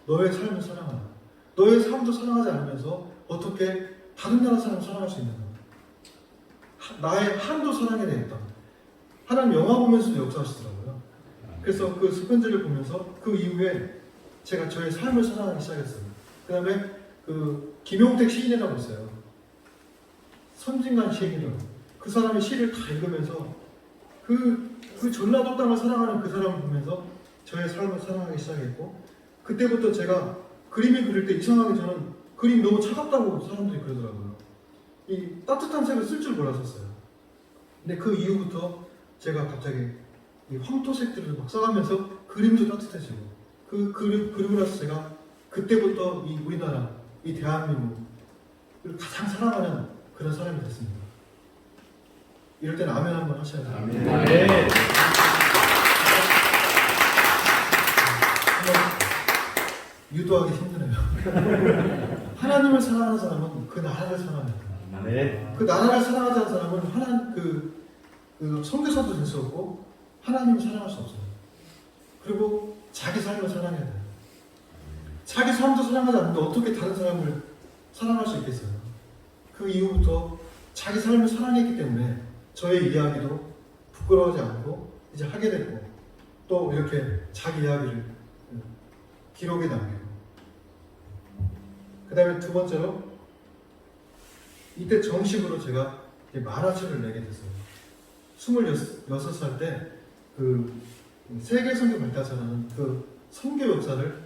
너의 삶을 사랑하라. 너의 삶도 사랑하지 않으면서 어떻게 다른 나라 사람을 사랑할 수 있는가. 나의 한도 사랑해야 되겠다. 하나님 영화 보면서도 역사하시더라고요. 그래서 그 서편제를 보면서 그 이후에 제가 저의 삶을 사랑하기 시작했어요. 그 다음에 김용택 시인이라고 있어요. 선진관 시인이라고. 그 사람의 시를 다 읽으면서 그 전라도 땅을 사랑하는 그 사람을 보면서 저의 삶을 사랑하기 시작했고 그때부터 제가 그림을 그릴 때 이상하게 저는 그림 너무 차갑다고 사람들이 그러더라고요. 이 따뜻한 색을 쓸 줄 몰랐었어요. 근데 그 이후부터 제가 갑자기 이 황토색들을 막 써가면서 그림도 따뜻해지고 그리고 나서 제가 그때부터 이 우리나라, 이 대한민국을 가장 사랑하는 그런 사람이 됐습니다. 이럴 때는 아멘 한번 하셔야 돼요. 아멘. 네. 유도하기 힘드네요. 하나님을 사랑하는 사람은 그 나라를 사랑해요. 네. 그 나라를 사랑하지 않는 사람은 선교사도 될 수 없고 하나님을 사랑할 수 없어요. 그리고 자기 삶을 사랑해야 돼요. 자기 삶도 사랑하지 않는데 어떻게 다른 사람을 사랑할 수 있겠어요? 그 이후부터 자기 삶을 사랑했기 때문에 저의 이야기도 부끄러워하지 않고 이제 하게 됐고 또 이렇게 자기 이야기를 기록에 남기고 그 다음에 두 번째로 이때 정식으로 제가 만화책을 내게 됐어요. 26살 때 세계 선교 발달사라는 선교 역사를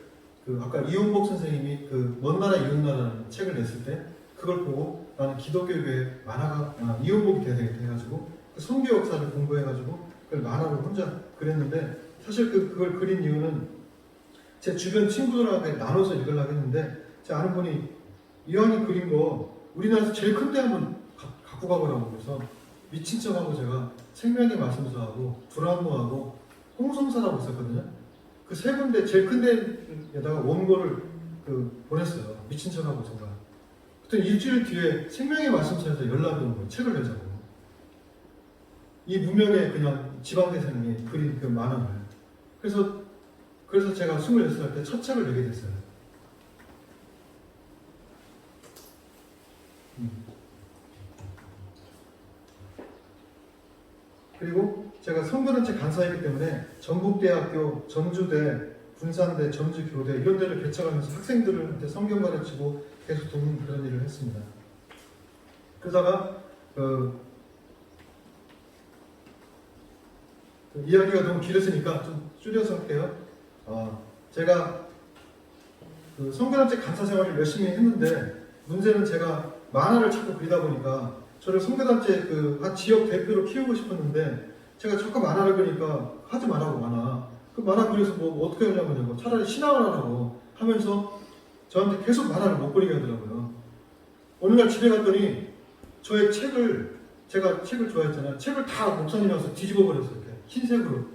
아까 이용복 선생님이 먼 나라 이웃 나라라는 책을 냈을 때 그걸 보고 나는 기독교교회 만화가 이용복이 돼야 되겠다 해가지고 선교 역사를 공부해가지고 그걸 만화로 혼자 그렸는데 사실 그걸 그린 이유는 제 주변 친구들하고 나눠서 읽으려고 했는데 제 아는 분이 이왕이 그린 거 우리나라에서 제일 큰 데 한번 갖고 가보라고 그래서 미친 척하고 제가 생명의 말씀서하고 불안무하고 홍성사라고 있었거든요. 그 세 군데 제일 큰 데에다가 원고를 보냈어요. 미친 척하고 제가. 그때 일주일 뒤에 생명의 말씀서에서 연락이 온 거예요. 책을 내자고. 이 무명의 그냥 지방대생이 그린 그 만화를. 그래서 제가 26살 때 첫 책을 내게 됐어요. 그리고 제가 선교단체 간사이기 때문에 전북대학교, 전주대, 군산대, 전주교대 이런 데를 개척하면서 학생들한테 성경 가르치고 계속 돕는 그런 일을 했습니다. 그러다가 이야기가 너무 길었으니까 좀 줄여서 할게요. 제가 선교단체 간사 생활을 열심히 했는데 문제는 제가 만화를 자꾸 그리다 보니까 저를 선교단체 한 지역 대표로 키우고 싶었는데 제가 자꾸 만화를 그리니까 하지 말라고 그 만화 그려서 뭐 어떻게 하냐고 차라리 신앙을 하라고 하면서 저한테 계속 만화를 못 그리게 하더라고요. 어느 날 집에 갔더니 저의 제가 책을 좋아했잖아요. 책을 다 목사님이 와서 뒤집어 버렸어요. 이렇게 흰색으로.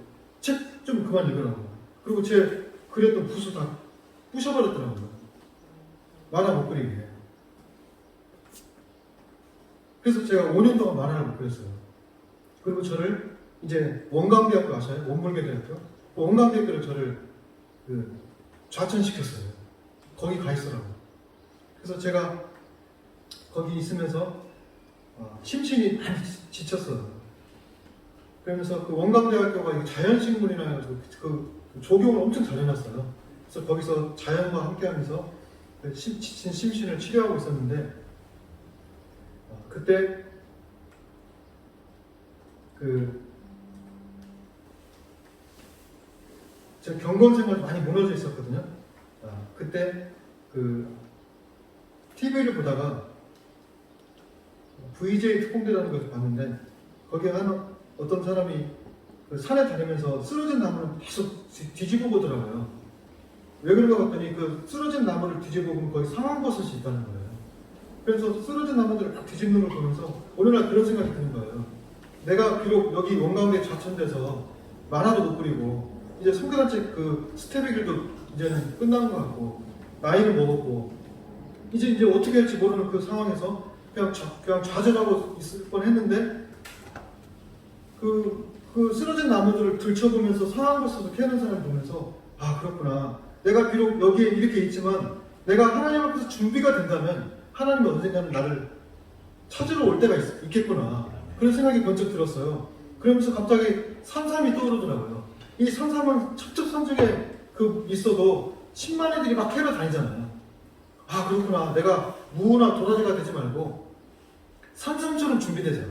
책 좀 그만 읽으라고. 그리고 제 그렸던 붓을 다 부셔버렸더라고요. 만화 못 그리게. 그래서 제가 5년 동안 만화를 못 그렸어요. 그리고 저를 이제 원광대학교 아셔요? 원불교대학교? 원광대학교를 저를 좌천시켰어요. 거기 가 있으라고. 그래서 제가 거기 있으면서 심신이 많이 지쳤어요. 그러면서 원광대학교가 자연식물이나 해가지고 조경을 엄청 잘 해놨어요. 그래서 거기서 자연과 함께하면서 지친 심신을 치료하고 있었는데 그때 제가 경건생활 많이 무너져 있었거든요. 그때 TV를 보다가 VJ 특공대라는 것을 봤는데 거기에 어떤 사람이 산에 다니면서 쓰러진 나무를 계속 뒤집어 보더라고요. 왜 그런가 봤더니 쓰러진 나무를 뒤집어 보면 거기 상황버섯이 있다는 거예요. 그래서 쓰러진 나무들을 딱 뒤집는 걸 보면서 어느 날 그런 생각이 드는 거예요. 내가 비록 여기 원광대에 좌천돼서 만화도 못 그리고 이제 선교단체 스텝의 길도 이제는 끝나는 것 같고 나이를 먹었고 이제 어떻게 할지 모르는 그 상황에서 그냥 좌절하고 있을 뻔했는데 쓰러진 나무들을 들춰보면서 상황버섯을 캐는 사람을 보면서 그렇구나. 내가 비록 여기에 이렇게 있지만 내가 하나님 앞에서 준비가 된다면 하나님이 언젠가는 나를 찾으러 올 때가 있겠구나. 그런 생각이 번쩍 들었어요. 그러면서 갑자기 산삼이 떠오르더라고요. 이 산삼은 첩첩산중에 있어도 10만 애들이 막 캐러 다니잖아요. 그렇구나. 내가 무나 도라지가 되지 말고 산삼처럼 준비되자.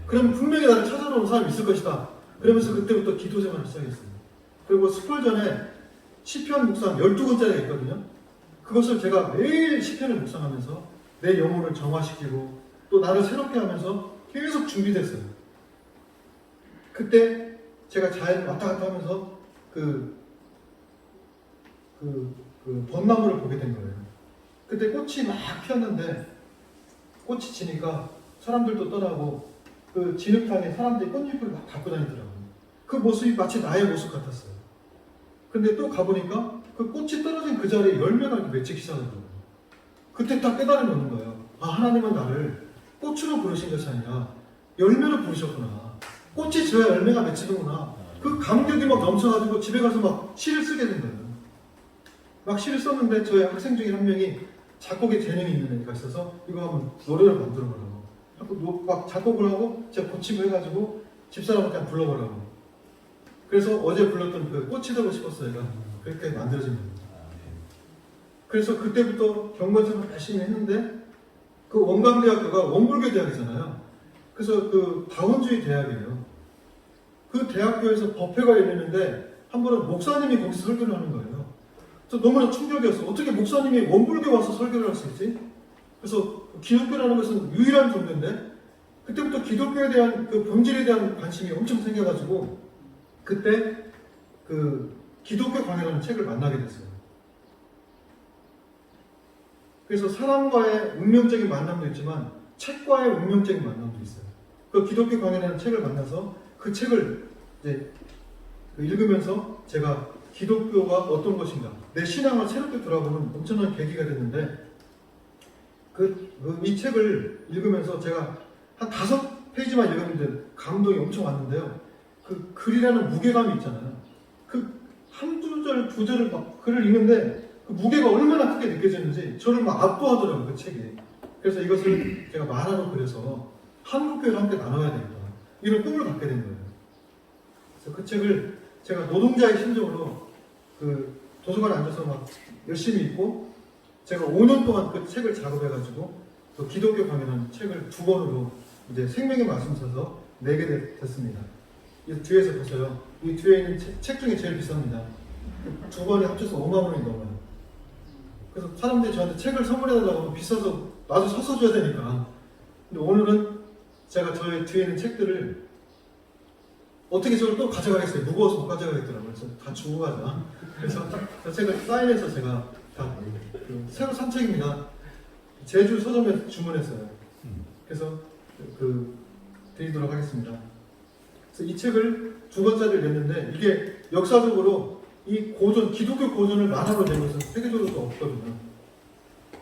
그럼 분명히 나를 찾아러 온 사람이 있을 것이다. 그러면서 그때부터 기도 생활을 시작했습니다. 그리고 스펄 전에 시편 묵상 12권짜리가 있거든요. 그것을 제가 매일 시편을 묵상하면서 내 영혼을 정화시키고 또 나를 새롭게 하면서 계속 준비됐어요. 그때 제가 자연 왔다 갔다 하면서 벚나무를 보게 된 거예요. 그때 꽃이 막 피었는데 꽃이 지니까 사람들도 떠나고 진흙탕에 사람들이 꽃잎을 막 갖고 다니더라고요. 그 모습이 마치 나의 모습 같았어요. 근데 또 가보니까 꽃이 떨어진 그 자리에 열매가 이렇게 맺히기 시작하더라고요. 그때 딱 깨달음이 오는 거예요. 하나님은 나를 꽃으로 부르신 것이 아니라 열매로 부르셨구나. 꽃이 져야 열매가 맺히는구나. 그 감격이 막 넘쳐가지고 집에 가서 막 시를 쓰게 된 거예요. 막 시를 썼는데 저희 학생 중에 한 명이 작곡에 재능이 있는 애가 있어서 이거 한번 노래를 만들어 보라고. 막 작곡을 하고 제가 고치고 해가지고 집사람한테 한번 불러보라고. 그래서 어제 불렀던 꽃이 되고 싶었어요. 그렇게 만들어진 겁니다. 그래서 그때부터 경건생활을 열심히 했는데 원광대학교가 원불교 대학이잖아요. 그래서 다원주의 대학이에요. 그 대학교에서 법회가 열리는데 한 번은 목사님이 거기서 설교를 하는 거예요. 그래서 너무나 충격이었어. 어떻게 목사님이 원불교 와서 설교를 할 수 있지? 그래서 기독교라는 것은 유일한 종교인데 그때부터 기독교에 대한 본질에 대한 관심이 엄청 생겨가지고 그때 기독교 강해라는 책을 만나게 됐어요. 그래서 사람과의 운명적인 만남도 있지만 책과의 운명적인 만남도 있어요. 기독교 강해라는 책을 만나서 그 책을 이제 읽으면서 제가 기독교가 어떤 것인가, 내 신앙을 새롭게 돌아보는 엄청난 계기가 됐는데 이 책을 읽으면서 제가 한 5페이지만 읽었는데 감동이 엄청 왔는데요. 글이라는 무게감이 있잖아요. 한두 절, 두 절을 막 글을 읽는데 무게가 얼마나 크게 느껴지는지 저를 막 압도하더라고요, 그 책이. 그래서 이것을 제가 만화로 그려서 한국교회를 함께 나눠야 되겠다. 이런 꿈을 갖게 된 거예요. 그래서 그 책을 제가 노동자의 심정으로 그 도서관에 앉아서 막 열심히 읽고, 제가 5년 동안 그 책을 작업해가지고 또 기독교 강연한 책을 2권으로 이제 생명의 말씀 써서 내게 됐습니다. 이 뒤에서 보세요. 이 뒤에 있는 책 중에 제일 비쌉니다. 2권이 합쳐서 5만 원이 넘어요. 그래서 사람들이 저한테 책을 선물해달라고 하면 비싸서 나도 사서 줘야 되니까. 근데 오늘은 제가 저의 뒤에 있는 책들을 어떻게 저걸 또 가져가겠어요? 무거워서 못 가져가겠더라고요. 그래서 다 주고 가자. 그래서 저 책을 사인해서 제가 다 새로 산 책입니다. 제주 서점에서 주문했어요. 그래서 드리도록 하겠습니다. 그래서 이 책을 2권짜리를 냈는데, 이게 역사적으로 이 고전, 기독교 고전을 만화로 낸 것은 세계적으로 또 없거든요.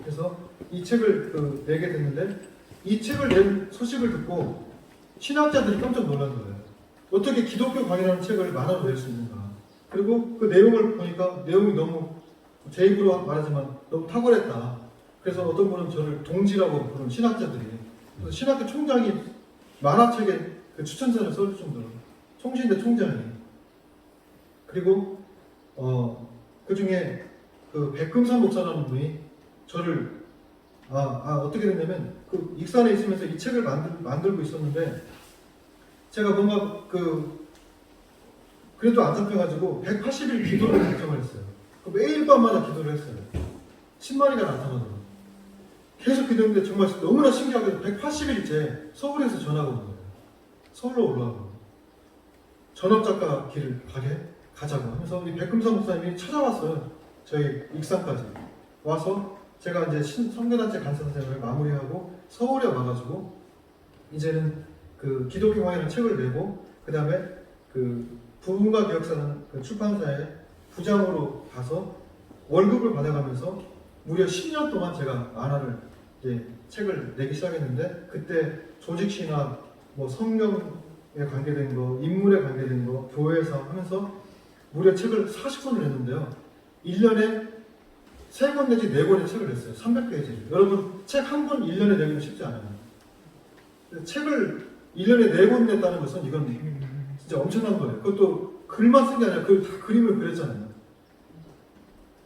그래서 이 책을 내게 됐는데, 이 책을 낸 소식을 듣고 신학자들이 깜짝 놀란 거예요. 어떻게 기독교 강의라는 책을 만화로 낼 수 있는가. 그리고 그 내용을 보니까 내용이 너무, 제 입으로 말하지만 너무 탁월했다. 그래서 어떤 분은 저를 동지라고 부르는 신학자들이, 그래서 신학교 총장이 만화책에 그 추천서를 써줄 정도로, 총신대 총장이. 그리고 그 중에 그 백금산 목사라는 분이 저를 어떻게 됐냐면, 그 익산에 있으면서 이 책을 만들고 있었는데, 제가 뭔가 그래도 안 잡혀가지고 180일 기도를 결정을 했어요. 매일 밤마다 기도를 했어요. 10만이가 나타나더라고요. 계속 기도했는데 정말 너무나 신기하게 180일째 서울에서 전화가 오는 거예요. 서울로 올라가고 전업작가 길을 가자고 하면서 이 백금산 목사님이 찾아왔어요. 저희 익산까지 와서 제가 이제 선교단체 간사생활을 마무리하고 서울에 와가지고 이제는 그 기독교 강의라는 책을 내고, 그 다음에 그 부흥과 개혁사라는 그 출판사의 부장으로 가서 월급을 받아가면서 무려 10년 동안 제가 만화를 책을 내기 시작했는데, 그때 조직신학, 뭐 성경에 관계된 거, 인물에 관계된 거, 교회에서 하면서 무려 책을 40권을 냈는데요. 1년에 3권 내지 4권의 책을 냈어요. 300페이지를. 여러분, 책 한 권 1년에 내기는 쉽지 않아요. 책을 1년에 4권 냈다는 것은 이건 진짜 엄청난 거예요. 그것도 글만 쓴 게 아니라 다 그림을 그렸잖아요.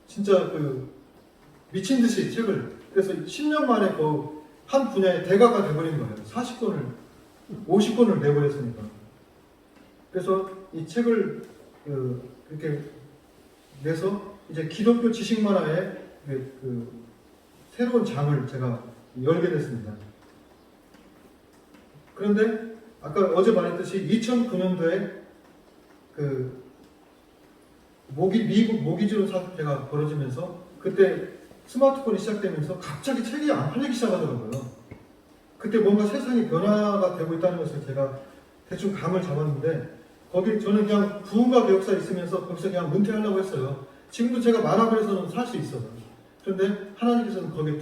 진짜 미친 듯이 책을, 그래서 10년 만에 한 분야의 대가가 돼버린 거예요. 40권을, 50권을 내버렸으니까. 그래서 이 책을 이렇게 내서 이제 기독교 지식 만화의 새로운 장을 제가 열게 됐습니다. 그런데 아까 어제 말했듯이 2009년도에 미국 모기지론 사태가 벌어지면서, 그때 스마트폰이 시작되면서 갑자기 책이 안 팔리기 시작하더라고요. 그때 뭔가 세상이 변화가 되고 있다는 것을 제가 대충 감을 잡았는데, 거기 저는 그냥 부흥과 개혁사에 있으면서 거기서 그냥 은퇴하려고 했어요. 지금도 제가 만화관에서는 살 수 있어요. 그런데 하나님께서는 거기에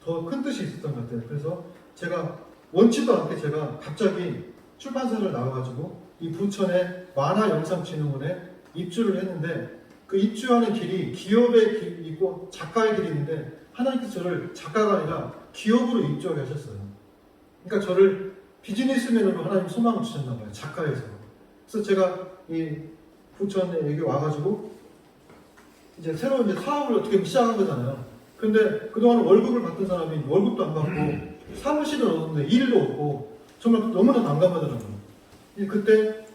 더 큰 뜻이 있었던 것 같아요. 그래서 제가 원치도 않게 제가 갑자기 출판사를 나와가지고 이 부천의 만화영상진흥원에 입주를 했는데, 그 입주하는 길이 기업의 길이 있고 작가의 길이 있는데, 하나님께서 저를 작가가 아니라 기업으로 입주하게 하셨어요. 그러니까 저를 비즈니스맨으로 하나님 소망을 주셨나 봐요. 작가에서. 그래서 제가 이 부천에 여기 와가지고 이제 새로운 사업을 어떻게 시작한 거잖아요. 근데 그동안 월급을 받던 사람이 월급도 안 받고 사무실을 얻었는데 일도 없고 정말 너무나 난감하더라고요. 그때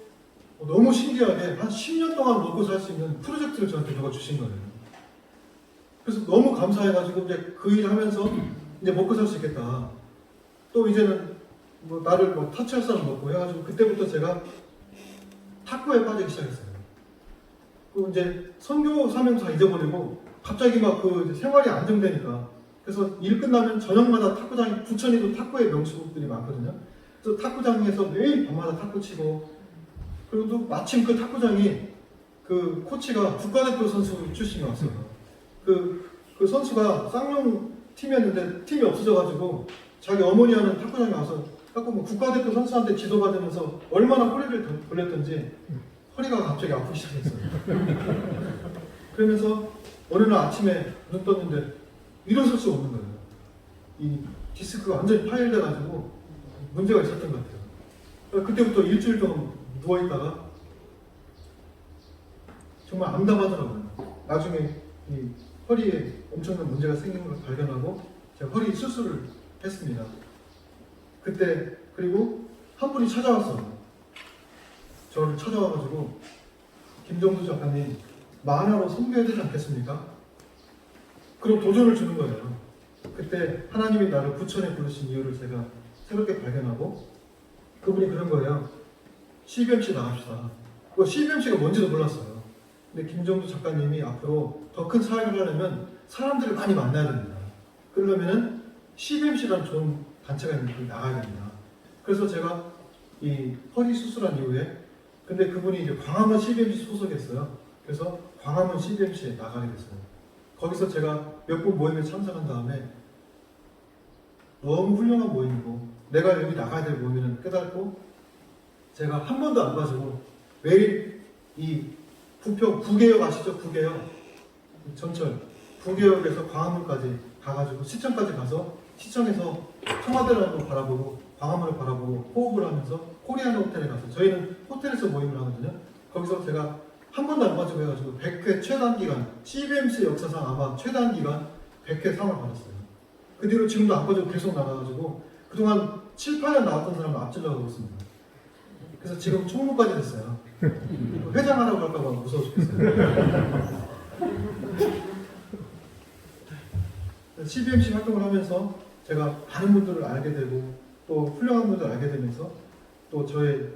너무 신기하게 한 10년 동안 먹고 살 수 있는 프로젝트를 저한테 누가 주신 거예요. 그래서 너무 감사해가지고 이제 그 일을 하면서 이제 먹고 살 수 있겠다. 또 이제는 나를 타치할 사람 먹고 해가지고 그때부터 제가 탁구에 빠지기 시작했어요. 그 이제 선교 사명사 잊어버리고 갑자기 생활이 안정되니까, 그래서 일 끝나면 저녁마다 탁구장이, 부천에도 탁구의 명수들이 많거든요. 그래서 탁구장에서 매일 밤마다 탁구 치고, 그리고 또 마침 그 탁구장이 그 코치가 국가대표 선수 출신이 왔어요. 그 선수가 쌍용 팀이었는데 팀이 없어져가지고 자기 어머니 하는 탁구장에 와서 국가대표 선수한테 지도받으면서 얼마나 허리를 돌렸던지 허리가 갑자기 아프기 시작했어요. 그러면서 어느 날 아침에 눈 떴는데 일어설 수 없는 거예요. 이 디스크가 완전히 파열돼가지고 문제가 있었던 것 같아요. 그때부터 일주일 동안 누워있다가 정말 암담하더라고요. 나중에 이 허리에 엄청난 문제가 생긴 걸 발견하고 제가 허리 수술을 했습니다. 그때 그리고 한 분이 찾아왔어요. 저를 찾아와가지고 김정수 작가님 만화로 섬겨야 되지 않겠습니까? 그럼 도전을 주는 거예요. 그때 하나님이 나를 부천에 부르신 이유를 제가 새롭게 발견하고 그분이 그런 거예요. CBMC 나갑시다. 그 CBMC가 뭔지도 몰랐어요. 근데 김정수 작가님이 앞으로 더 큰 사역을 하려면 사람들을 많이 만나야 됩니다. 그러려면은 CBMC라는 좋은 단체가 있는 곳에 나가야 됩니다. 그래서 제가 이 허리 수술한 이후에 근데 그분이 이제 광화문 CBMC 소속이었어요. 그래서 광화문 CBMC에 나가게 됐어요. 거기서 제가 몇 번 모임에 참석한 다음에 너무 훌륭한 모임이고 내가 여기 나가야 될 모임을 깨닫고 제가 한 번도 안 가지고 매일 이 부평 부계역 아시죠? 부계역 전철 부계역에서 광화문까지 가가지고 시청까지 가서 시청에서 청와대를 한번 바라보고 광화문을 바라보고 호흡을 하면서 코리안 호텔에 가서 저희는 호텔에서 모임을 하거든요. 거기서 제가 한 번도 안 가지고 해가지고 100회 최단기간 CBMC 역사상 아마 최단기간 100회 상을 받았어요. 그 뒤로 지금도 안 가지고 계속 나가가지고 그동안 7, 8년 나왔던 사람을 앞질러가고 있습니다. 그래서 지금 총무까지 됐어요. 회장하라고 할까봐 무서워 죽겠어요. CBMC 활동을 하면서 제가 많은 분들을 알게 되고 또 훌륭한 분들을 알게 되면서 또 저의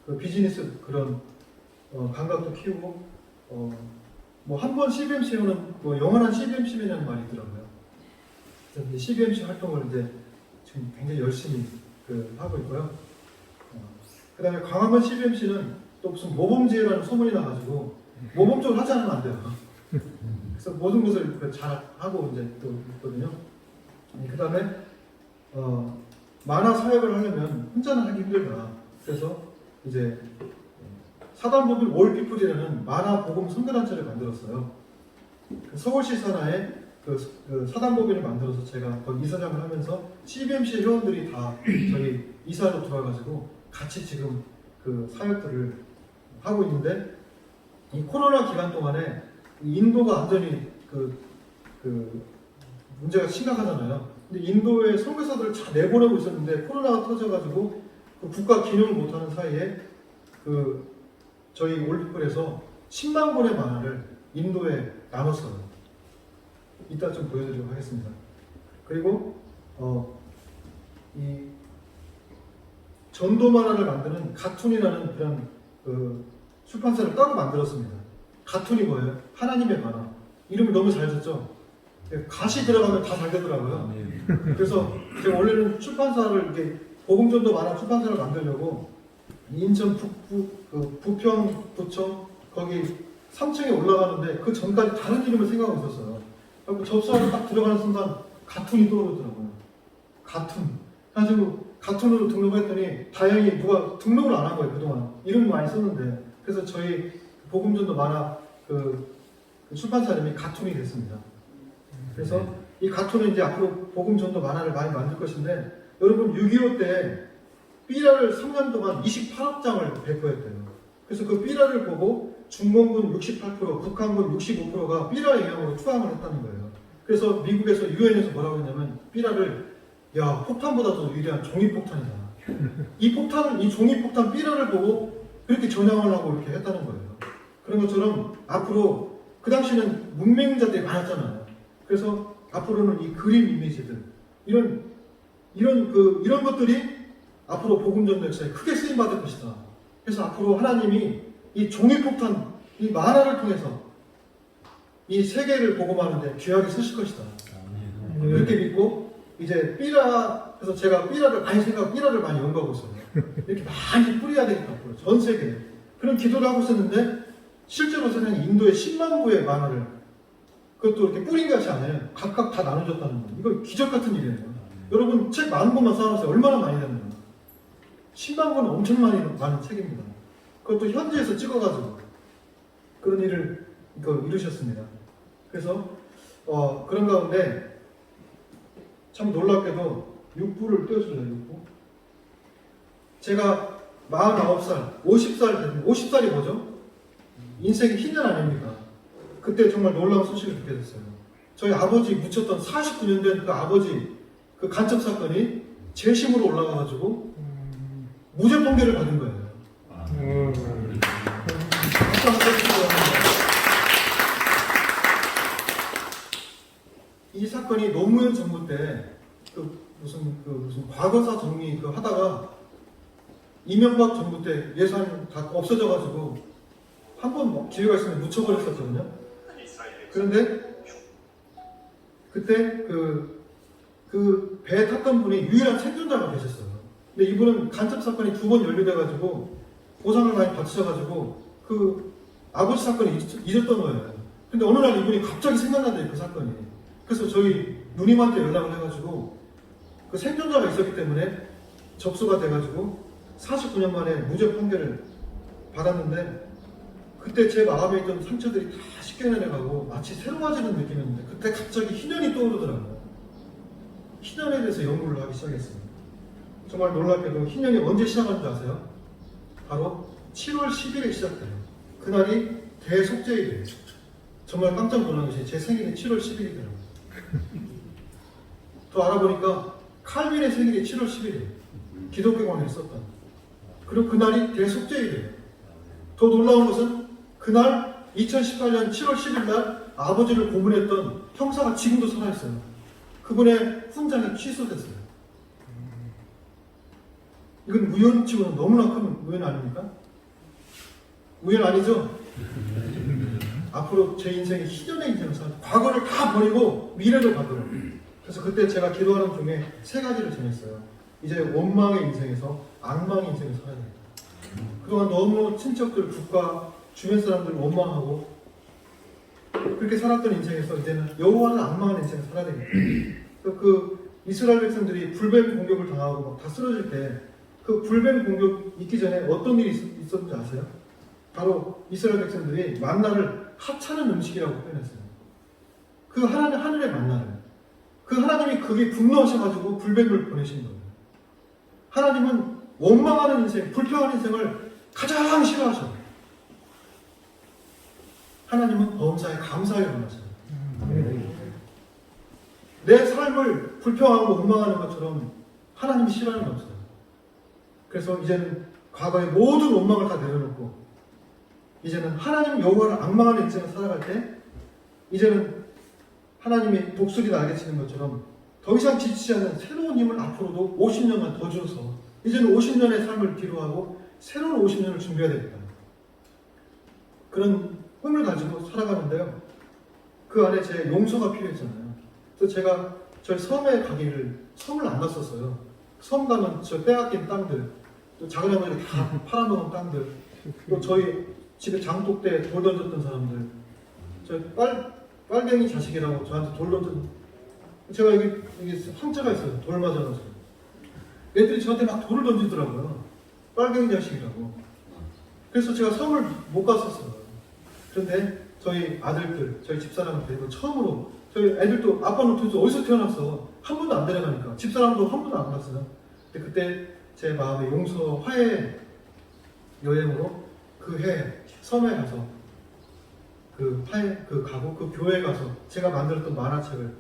그 비즈니스 그런 감각도 키우고 뭐 한 번 CBMC로는 뭐 영원한 CBMC라는 말이 있더라고요. 그래서 CBMC 활동을 이제 지금 굉장히 열심히 하고 있고요. 그 다음에 광화문 CBMC는 또 무슨 모범지회라는 소문이 나가지고 모범 쪽으로 하지 않으면 안 돼요. 그래서 모든 것을 잘 하고 이제 또 있거든요. 그 다음에 만화 사역을 하려면 혼자는 하기 힘들다. 그래서 이제 사단법인 월피플이라는 만화 복음 선교단체를 만들었어요. 서울시 산하에 그 사단법인을 만들어서 제가 거기 이사장을 하면서 CBMC 회원들이 다 저희 이사로 들어와가지고 같이 지금 그 사역들을 하고 있는데 이 코로나 기간 동안에 인도가 완전히 그 문제가 심각하잖아요. 근데 인도의 선교사들을 다 내보내고 있었는데 코로나가 터져가지고 그 국가 기능을 못하는 사이에 저희 올피플에서 10만 권의 만화를 인도에 나눴어요. 이따 좀 보여드리도록 하겠습니다. 그리고 이 전도 만화를 만드는 가툰이라는 그런 출판사를 따로 만들었습니다. 가툰이 뭐예요? 하나님의 만화. 이름을 너무 잘 졌죠? 갓이 들어가면 다 잘 되더라고요. 그래서 제가 원래는 출판사를 이렇게 복음전도 만화 출판사를 만들려고 인천 부평 부청 거기 3층에 올라가는데 그 전까지 다른 이름을 생각하고 있었어요. 그리고 접수하러 딱 들어가는 순간 가툰이 떠오르더라고요. 가툰. 그래가지고 가툰으로 등록했더니 다행히 누가 등록을 안 한 거예요. 그동안 이름 많이 썼는데. 그래서 저희 복음전도 만화 그 출판사 이름이 가툰이 됐습니다. 그래서 이 가툰은 이제 앞으로 복음전도 만화를 많이 만들 것인데 여러분 6.25 때 삐라를 3년 동안 28억 장을 배포했대요. 그래서 그 삐라를 보고 중공군 68%, 북한군 65%가 삐라 영향으로 투항을 했다는 거예요. 그래서 미국에서 유엔에서 뭐라고 했냐면 삐라를 야 폭탄보다도 위대한 종이폭탄이다. 이 종이폭탄 삐라를 보고 그렇게 전향을 하고 이렇게 했다는 거예요. 그런 것처럼 앞으로 그 당시에는 문맹자들이 많았잖아요. 그래서 앞으로는 이 그림 이미지들 이런 것들이 앞으로 복음전도 역사에 크게 쓰임 받을 것이다. 그래서 앞으로 하나님이 이 종이폭탄 이 만화를 통해서 이 세계를 복음하는데 귀하게 쓰실 것이다. 그렇게 믿고 이제 그래서 제가 삐라를 많이 연구하고 있어요. 이렇게 많이 뿌려야 되겠다. 앞으로 전 세계에 그런 기도를 하고 있었는데 실제로 세상에 인도에 10만 부의 만화를 그것도 이렇게 뿌린 것이 아니에요. 각각 다 나눠줬다는 거예요. 이거 기적 같은 일이에요. 여러분 책 10,000권만 쌓아놓으세요. 얼마나 많이 되는 거예요. 10만 권은 엄청 많은 책입니다. 그것도 현지에서 찍어가지고 그런 일을 이루셨습니다. 그래서 그런 가운데 참 놀랍게도 6부를 띄워주세요. 6부. 제가 49살, 50살이 뭐죠? 인생의 희년 아닙니까? 그때 정말 놀라운 소식을 듣게 됐어요. 저희 아버지 묻혔던 49년 된 그 아버지 그 간첩 사건이 재심으로 올라가가지고 무죄 판결을 받은 거예요. 이 사건이 노무현 정부 때 무슨 과거사 정리 하다가 이명박 정부 때 예산 다 없어져가지고 한 번 기회가 있으면 묻혀버렸었거든요. 그런데 그때 그 배 탔던 분이 유일한 생존자가 계셨어요. 근데 이분은 간첩 사건이 2번 연루돼가지고 보상을 많이 받으셔가지고 그 아버지 사건이 잊었던 거예요. 근데 어느 날 이분이 갑자기 생각난대요, 그 사건이. 그래서 저희 누님한테 연락을 해가지고 그 생존자가 있었기 때문에 접수가 돼가지고 49년 만에 무죄 판결을 받았는데 그때 제 마음에 있던 상처들이 다 씻겨내려가고 마치 새로워지는 느낌이었는데 그때 갑자기 희년이 떠오르더라고요. 희년에 대해서 연구를 하기 시작했어요. 정말 놀랍게도 희년이 언제 시작하는 줄 아세요? 바로 7월 10일에 시작돼요. 그날이 대속죄일이에요. 정말 깜짝 놀란 것이 제 생일이 7월 10일이더라고요. 또 알아보니까 칼빈의 생일이 7월 10일이에요. 기독교관에 있었던. 그리고 그날이 대속죄일이에요. 더 놀라운 것은 그날 2018년 7월 10일 날 아버지를 고문했던 형사가 지금도 살아있어요. 그분의 훈장이 취소됐어요. 이건 우연치고는 너무나 큰 우연 아닙니까? 우연 아니죠? 앞으로 제 인생이 희년의 인생을 살 과거를 다 버리고 미래를 받으러. 그래서 그때 제가 기도하는 중에 3가지를 정했어요. 이제 원망의 인생에서 악망의 인생을 살아야 된다. 그동안 너무 친척들, 국가, 주변 사람들을 원망하고 그렇게 살았던 인생에서 이제는 여호와는 악망하는 인생을 살아야 되겠다. 그 이스라엘 백성들이 불뱀 공격을 당하고 막 다 쓰러질 때 그 불뱀 공격 있기 전에 어떤 일이 있었는지 아세요? 바로 이스라엘 백성들이 만나를 하찮은 음식이라고 표현했어요. 그 하늘의 만나를. 그 하나님이 그게 분노하셔가지고 불뱀을 보내신 거예요. 하나님은 원망하는 인생, 불평하는 인생을 가장 싫어하셔요. 하나님은 범사에 감사하게 원하셔요. 내 삶을 불평하고 원망하는 것처럼 하나님이 싫어하는 게 없어요. 그래서 이제는 과거의 모든 원망을 다 내려놓고 이제는 하나님 여호와를 악망하는 인생을 살아갈 때 이제는 하나님이 독수리 날개 치는 것처럼 더 이상 지치지 않는 새로운 힘을 앞으로도 50년만 더 줘서 이제는 50년의 삶을 뒤로하고 새로운 50년을 준비해야 되겠다. 그런 꿈을 가지고 살아가는데요. 그 안에 제 용서가 필요했잖아요. 그래서 제가 저희 섬에 가기를 섬을 안 갔었어요. 섬 가면 저 빼앗긴 땅들, 또 작은 아버지가 다 팔아먹은 땅들, 또 저희 집에 장독대에 돌 던졌던 사람들, 저 빨갱이 자식이라고 저한테 돌 던졌던, 제가 여기 황자가 있어요. 돌 맞아가지고. 애들이 저한테 막 돌을 던지더라고요. 빨갱이 자식이라고. 그래서 제가 섬을 못 갔었어요. 그런데 저희 아들들, 저희 집사람을 데리고 처음으로 저희 애들도 아빠는 도대체 어디서 태어났어? 한 번도 안 데려가니까 집사람도 한 번도 안 갔어요. 근데 그때 제 마음에 용서 화해 여행으로 그 해 섬에 가서 그 가고 그 교회에 가서 제가 만들었던 만화책을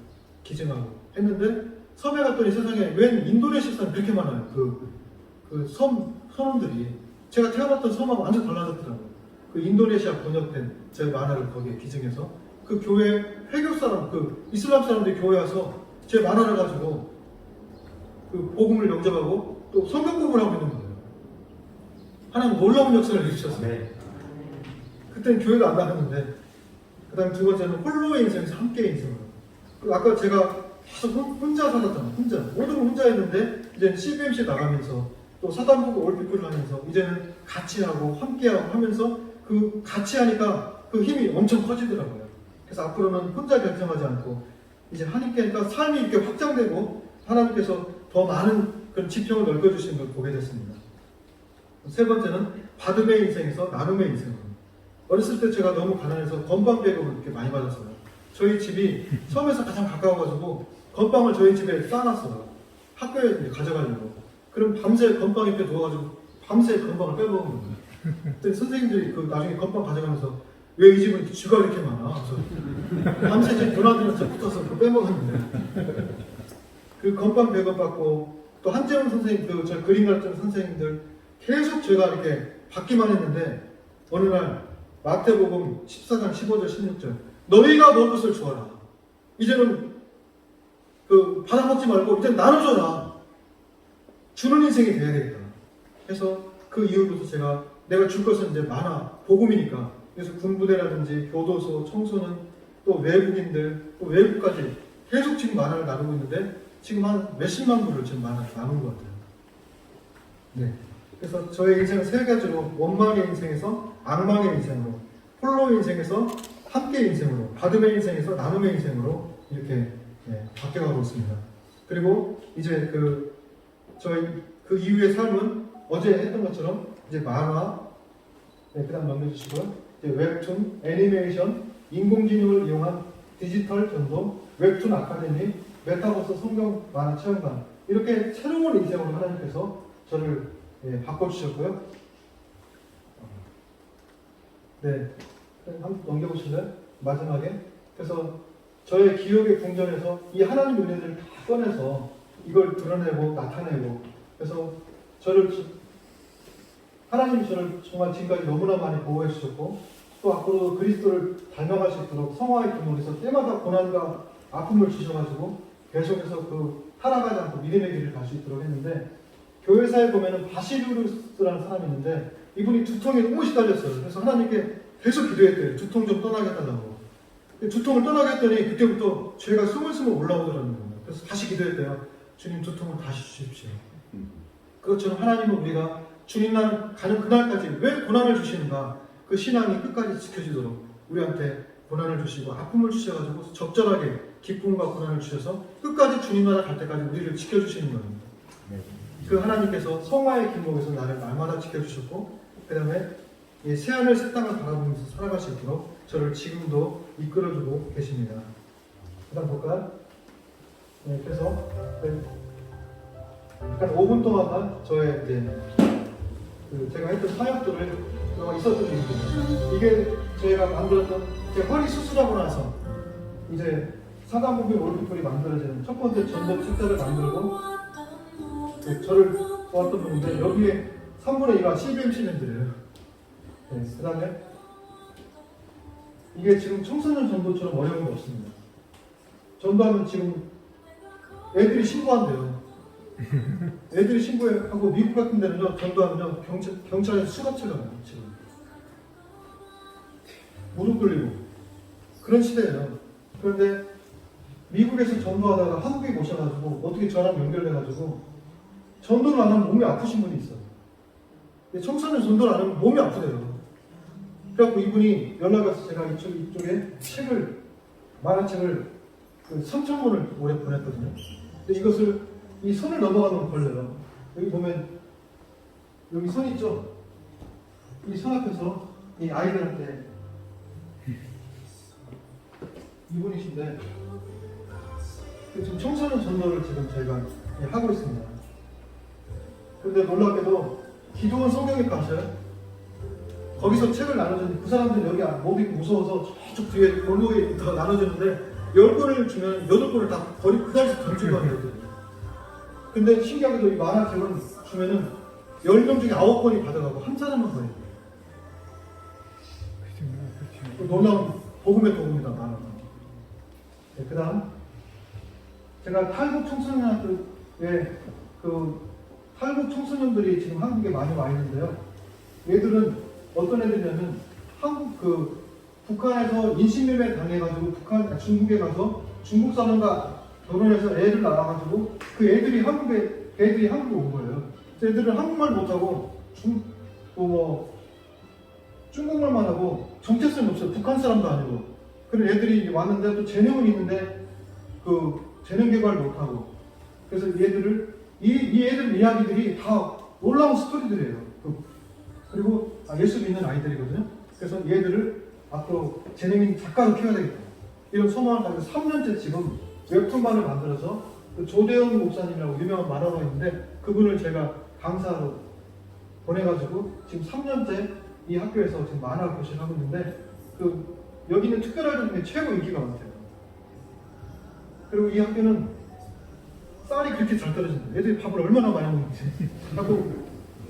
기증하고 했는데 섬에 갔더니 세상에 웬 인도네시아 사람 그렇게 많아요. 그 선원들이 제가 태어났던 섬하고 완전 달라졌더라고요. 그 인도네시아 번역된 제 만화를 거기에 기증해서 그 교회 회교 사람, 그 이슬람 사람들이 교회 와서 제 만화를 가지고 그 복음을 영접하고 또 성경 공부를 하고 있는 거예요. 하나님 놀라운 역사를 일으키셨어요. 네. 그때는 교회가 안 나갔는데 그 다음에 두 번째는 홀로의 인생에서 함께의 인생으로. 그리고 아까 제가 계속 혼자 살았잖아요. 혼자. 모든 걸 혼자 했는데 이제 CBMC 나가면서 또 사단부가 올피플을 하면서 이제는 같이 하고 함께하고 하면서 그 같이 하니까 그 힘이 엄청 커지더라고요. 그래서 앞으로는 혼자 결정하지 않고 이제 하나님께 하니까 삶이 이렇게 확장되고 하나님께서 더 많은 그런 지평을 넓혀주시는 걸 보게 됐습니다. 세 번째는 받음의 인생에서 나눔의 인생으로. 어렸을 때 제가 너무 가난해서 건빵 계급을 이렇게 많이 받았어요. 저희 집이 섬에서 가장 가까워가지고 건빵을 저희 집에 쌓아놨어요. 학교에 이제 가져가려고. 그럼 밤새 건빵 옆에 누워가지고 밤새 건빵을 빼먹은 거예요. 그때 선생님들이 그 나중에 건빵 가져가면서 왜 이 집은 쥐가 이렇게 많아? 그래서 밤새 지금 도나들한테 붙어서 그거 빼먹었는데 그 건빵 100원 받고 또 한재훈 선생님 그 저 그림 가르치는 선생님들 계속 제가 이렇게 받기만 했는데 어느 날 마태복음 14장 15절 16절 너희가 먹을 것을 주어라. 이제는 그 받아먹지 말고 이제 나눠줘라. 주는 인생이 돼야 되겠다. 그래서 그 이후부터 제가 내가 줄 것은 이제 많아. 복음이니까. 그래서 군부대라든지 교도소, 청소년, 또 외국인들, 또 외국까지 계속 지금 만화를 나누고 있는데 지금 한 몇십만 부를 지금 만화를 나눈 것 같아요. 네. 그래서 저의 인생은 세 가지로 원망의 인생에서 악망의 인생으로, 홀로 인생에서 함께 인생으로, 받음의 인생에서 나눔의 인생으로 이렇게 바뀌어가고 있습니다. 그리고 이제 저희 그 이후의 삶은 어제 했던 것처럼 이제 만화, 그다음 넘겨주시고요. 이제 웹툰, 애니메이션, 인공지능을 이용한 디지털 전도, 웹툰 아카데미, 메타버스 성경 만화 체험관 이렇게 새로운 인생으로 하나님께서 저를 바꿔주셨고요. 네, 한번 넘겨보실래요? 마지막에. 그래서 저의 기억의 궁전에서 이 하나님 은혜들을 다 꺼내서 이걸 드러내고 나타내고 그래서 하나님이 저를 정말 지금까지 너무나 많이 보호해 주셨고 또 앞으로 그리스도를 닮아갈 수 있도록 성화의 기물에서 때마다 고난과 아픔을 주셔가지고 계속해서 타락하지 않고 믿음의 길을 갈 수 있도록 했는데 교회사에 보면은 바시루스라는 사람이 있는데 이분이 두통에 너무 시달렸어요. 그래서 하나님께 계속 기도했대요. 두통 좀 떠나게 해달라고. 두통을 떠나게 했더니 그때부터 죄가 스물스물 올라오더라는 거예요. 그래서 다시 기도했대요. 주님 두통을 다시 주십시오. 그것처럼 하나님은 우리가 주님 날 가는 그날까지 왜 고난을 주시는가 그 신앙이 끝까지 지켜지도록 우리한테 고난을 주시고 아픔을 주셔가지고 적절하게 기쁨과 고난을 주셔서 끝까지 주님 나라 갈 때까지 우리를 지켜주시는 겁니다. 그 하나님께서 성화의 길목에서 나를 날마다 지켜주셨고 그 다음에 새하늘 새 땅을 바라보면서 살아갈 수 있도록 저를 지금도 이끌어주고 계십니다. 그 다음 볼까요? 그래서 약간 5분 동안만 저의 제가 했던 사역들을 있었던 일입니다. 이게 저희가 만들었던 제 허리 수술하고 나서 이제 사단법인 올림픽이 만들어지는 첫 번째 전복 책자를 만들고 저를 도왔던 분인데 여기에 3분의 1가 CBMC맨들이에요. 그 다음에 이게 지금 청소년 전도처럼 어려운 게 없습니다. 전도하면 지금 애들이 신고한대요. 애들이 신고하고 미국 같은 데는요 전도하면요 경찰에서 수갑채가 나요. 지금 무릎 꿇리고 그런 시대예요. 그런데 미국에서 전도하다가 한국에 오셔가지고 어떻게 저랑 연결돼가지고 전도를 안 하면 몸이 아프신 분이 있어요. 청소년 전도를 안 하면 몸이 아프대요. 그래갖고 이분이 연락 와서 제가 이쪽에 만화책을 3,000권을 올해 보냈거든요. 근데 이것을 이 손을 넘어가면 걸려요. 여기 보면 여기 손 있죠? 이 손 앞에서 이 아이들한테 이분이신데 지금 청소년 전도를 지금 저희가 하고 있습니다. 그런데 놀랍게도 기도원 성경외과 아셔요? 거기서 책을 나눠줬는데 그 사람들은 여기 못 입고 무서워서 저쪽 뒤에 골목에 다 나눠줬는데 10권을 주면 8권을 다 그 자리에서 던지고 하거든요. 근데 신기하게도 이 만화책을 주면은 10명 중에 9권이 받아가고 한 사람만 거예요. 놀라운 복음의 도움이다, 만화가. 그 다음 제가 탈북 청소년들의 탈북 청소년들이 지금 한국에 많이 와 있는데요. 얘들은 어떤 애들이냐면 북한에서 인신매매 당해가지고 중국에 가서 중국 사람과 결혼해서 애를 낳아가지고 그 애들이 한국에 온 거예요. 그래서 애들은 한국말 못하고 중국말만 하고 정체성이 없어요. 북한 사람도 아니고. 그런 애들이 왔는데 또 재능은 있는데 재능 개발 못하고. 그래서 이 애들 이야기들이 다 놀라운 스토리들이에요. 그리고 예수 믿는 아이들이거든요. 그래서 얘들을 앞으로 재능인 작가로 키워야 되겠다. 이런 소망을 가지고 3년째 지금 웹툰만을 만들어서 조대현 목사님이라고 유명한 만화가 있는데 그분을 제가 강사로 보내가지고 지금 3년째 이 학교에서 지금 만화 교실을 하고 있는데 여기는 특별학교 중에 최고 인기가 많대요. 그리고 이 학교는 쌀이 그렇게 잘 떨어진다. 애들이 밥을 얼마나 많이 먹는지. 하고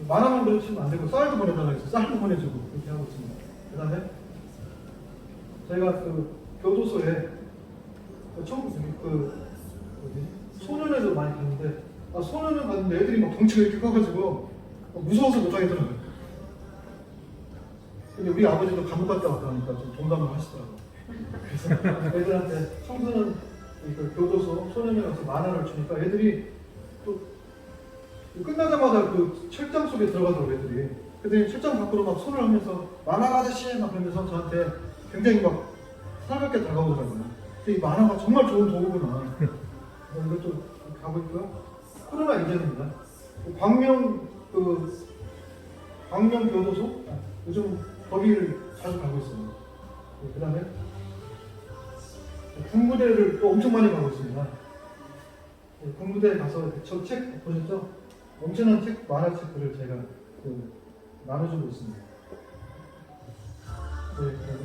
만화만 그려치면 안 되고 쌀도 보내달라 해서 쌀도 보내주고 그렇게 하고 있습니다. 그 다음에 저희가 교도소에 소년회도 많이 갔는데 소년회 갔는데 애들이 막 덩치가 이렇게 커가지고 무서워서 못하겠더라고요. 근데 우리 아버지도 감옥 갔다 왔다 하니까 좀 동감을 하시더라고요. 그래서 애들한테 청소년 교도소 소년회 가서 만화를 주니까 애들이 또 끝나자마자 그 철장 속에 들어가더라고요. 애들이. 그랬더니 철장 밖으로 막 손을 하면서 만화 아저씨 막 그러면서 저한테 굉장히 막 살갑게 다가오더라고요. 근데 이 만화가 정말 좋은 도구구나. 이것도 가고 있고요. 코로나 이전입니다. 광명교도소? 요즘 거기를 자주 가고 있어요. 그 다음에 군부대를 또 엄청 많이 가고 있습니다. 군부대에 가서 저 책 보셨죠? 엄청난 책, 만화책들을 제가 나눠주고 있습니다. 네, 그다음에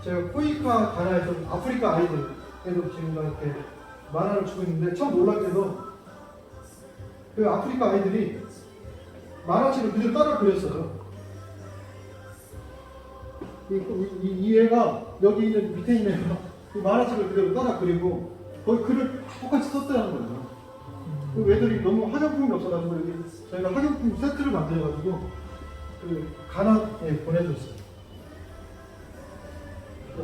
제가 코이카 가나에서 아프리카 아이들에도 지금 이렇게 만화를 주고 있는데 참 놀랍게도 그 아프리카 아이들이 만화책을 그대로 따라 그렸어요. 이 애가 여기 있는 밑에 있는 애가 그 만화책을 그대로 따라 그리고 거의 글을 똑같이 썼다는 거예요. 그 애들이 너무 화장품이 없어가지고 여기 저희가 화장품 세트를 만들어가지고 그 가나에 보내줬어요.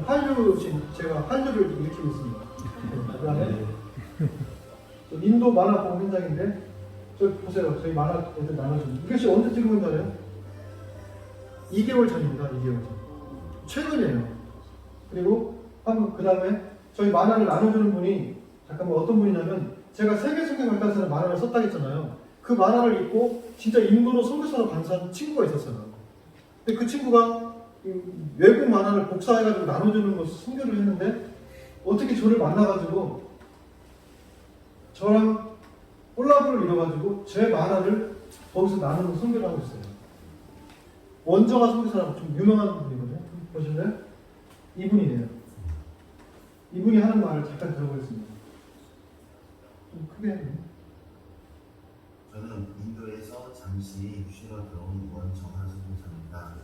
한류 지금 제가 한류를 일으키고 있습니다. 그다음에 인도 만화 보험 현장인데 저 보세요. 저희 만화 애들 나눠주는 이것이 언제 찍은 건지 알아요? 2개월 전입니다. 2개월 전. 최근이에요. 그리고 그 다음에 저희 만화를 나눠주는 분이 잠깐만 어떤 분이냐면 제가 세계성경학과에서 만화를 썼다 했잖아요. 그 만화를 읽고 진짜 인도로 선교사로 간 친구가 있었어요. 근데 그 친구가 외국 만화를 복사해가지고 나눠주는 것을 선교를 했는데 어떻게 저를 만나가지고 저랑 콜라보를 이뤄가지고 제 만화를 거기서 나누는 선교를 하고 있어요. 원정아 선교사라고 좀 유명한 분이거든요. 보실래요? 이분이에요. 이분이 하는 말을 잠깐 들어보겠습니다. 좀 크게 해요. 저는 인도에서 잠시 쉬러 들어온 원정아 선교사입니다.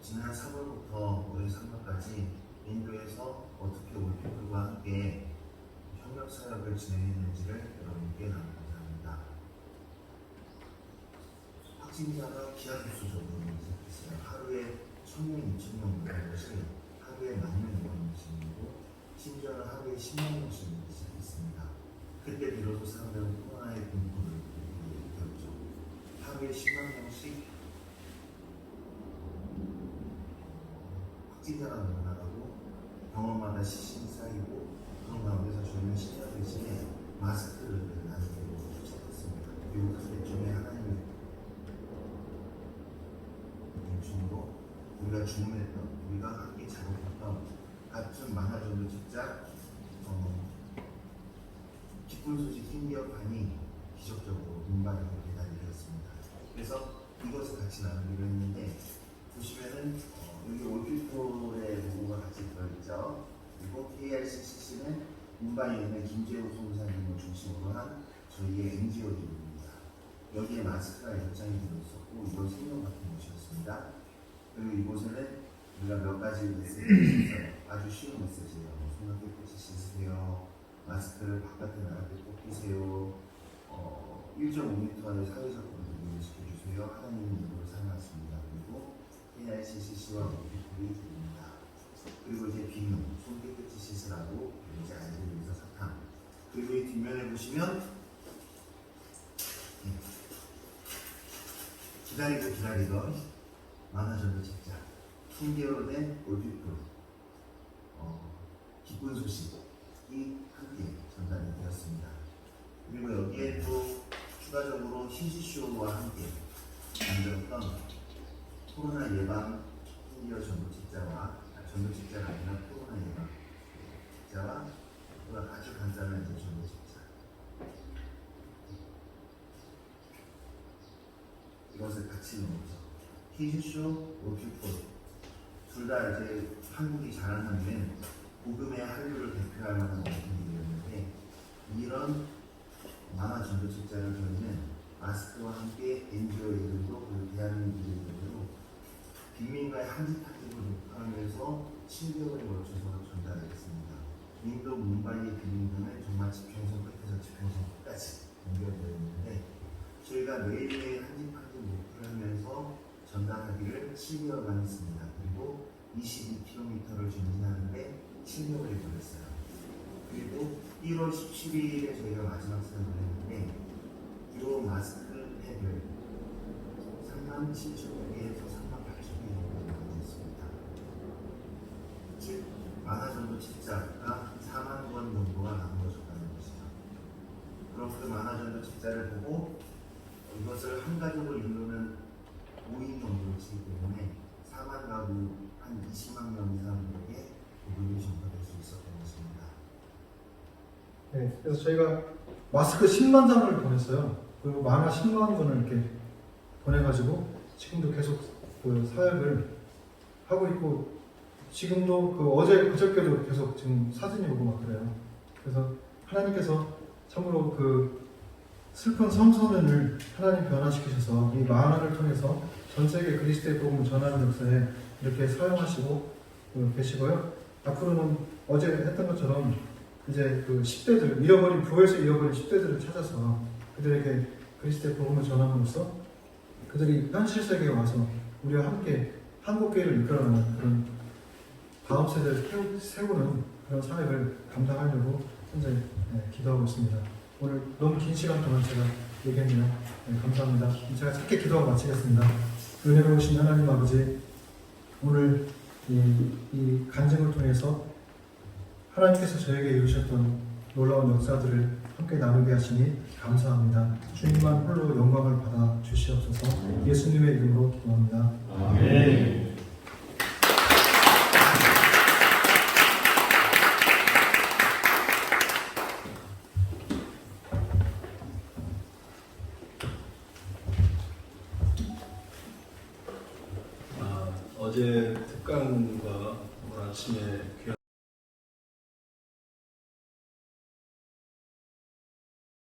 지난 3월부터 올해 3월까지 인도에서 어떻게 올피플과 함께 협력 사역을 진행했는지를 여러분께 나누고자 합니다. 확진자가 기하급수적으로 시작했어요. 하루에 1000명, 2000명 오는 것이 하루에 10,000명 오는 것이고 심지어는 하루에 10만 명씩 오기 시작했습니다. 그때 비로소 사람들은 코로나의 공포를 느꼈죠. 하루에 10만 명씩 확진자가 늘어나고 병원마다 시신이 쌓이고 그런 가운데서 저희는 신자 대신에 마스크를 나누고 시작했습니다. 그리고 그때쯤에 하나님의 중으로 우리가 주문했던, 우리가 함께 작업했던 같은 만화전도 직자 기쁜 소식 흰기업판이 기적적으로 문방에 배달이 되었습니다. 그래서 이것을 같이 나누기로 했는데 보시면은 여기 올필폴의 로고가 같이 들어있죠. 그리고 KRCCC는 문방에 있는 김재호 송사님을 중심으로 한 저희의 NGO들입니다. 여기에 마스크가 연장이 되어 있었고 이건 생명 같은 곳이었습니다. 그리고 이곳에는 우리가 몇 가지 메시지가 있어요. 아주 쉬운 메시지예요. 손을 깨끗이 씻으세요. 마스크를 바깥에 나갈 때 꼭 끼세요. 1.5m 안에 사회적 거리두기를 지켜주세요. 하나님의 이름으로 사랑하십니다. 그리고 KRCCC와 올피폴이 드립니다. 그리고 이제 비누, 손 깨끗이 씻으라고 이제 아이들을 위해서 사탕. 그리고 이 뒷면에 보시면 기다리던 만화전도 직자, 흰개로 된 올피폴, 기쁜 소식이 함께 전달이 되었습니다. 그리고 여기에 또 추가적으로 희지쇼와 함께 만들었던 코로나 예방 흰개로 전도 직자와 전도 직자가 아니라 코로나 예방 직자와 또 아주 간단한 이제 전도 직자. 이것을 같이 넣어서 희지쇼 올피폴 둘 다 이제 한국이 자랑하는 복음의 한류를 대표할 만한 원숭이였는데 이런 만화 전도책자를 저희는 마스크와 함께 NGO 이름도 그리고 대한민국 이름으로 빈민가의 한짓한짓을 녹화하면서 7개월에 걸쳐서 전달하겠습니다. 인도 문바이의 빈민가는 정말 지평선 끝에서 지평선 끝까지 연결되어 있는데 저희가 매일매일 한짓한짓 목표를 하면서 전달하기를 7개월만 했습니다. 그리고 22km를 전진하는데 7개월이 걸렸어요. 그리고 1월 17일에 저희가 마지막 사역을 했는데 이 마스크 팩을 37,000개에서 38,000개 정도 나왔습니다. 즉 만화 전도 책자가 4만 권 정도가 나누어졌다는 것이죠. 그럼 그 만화 전도 책자를 보고 이것을 한 가족을 이루는 5인 정도를 치기 때문에 4만 가구 한 20만 명 이상에게 복음이 전파될 수 있었던 것입니다. 네, 그래서 저희가 마스크 10만 장을 보냈어요. 그리고 만화 10만 권을 이렇게 보내가지고 지금도 계속 그 사역을 하고 있고 지금도 그 어제 그저께도 계속 지금 사진이 오고 막 그래요. 그래서 하나님께서 참으로 그 슬픈 청소년을 하나님 변화시키셔서 이 만화를 통해서 전 세계 그리스도의 복음을 전하는 역사에 이렇게 사용하시고 계시고요. 앞으로는 어제 했던 것처럼 이제 그 10대들, 부에서 잃어버린 10대들을 찾아서 그들에게 그리스도의 복음을 전함으로써 그들이 현실 세계에 와서 우리와 함께 한국교회를 이끌어가는 그런 다음 세대를 세우는 그런 사역을 감당하려고 현재 기도하고 있습니다. 오늘 너무 긴 시간 동안 제가 얘기했네요. 감사합니다. 제가 짧게 기도하고 마치겠습니다. 은혜로우신 하나님 아버지, 오늘 이 간증을 통해서 하나님께서 저에게 이루셨던 놀라운 역사들을 함께 나누게 하시니 감사합니다. 주님만 홀로 영광을 받아 주시옵소서. 예수님의 이름으로 기도합니다. 아멘. 어제 특강과 오늘 아침에 귀한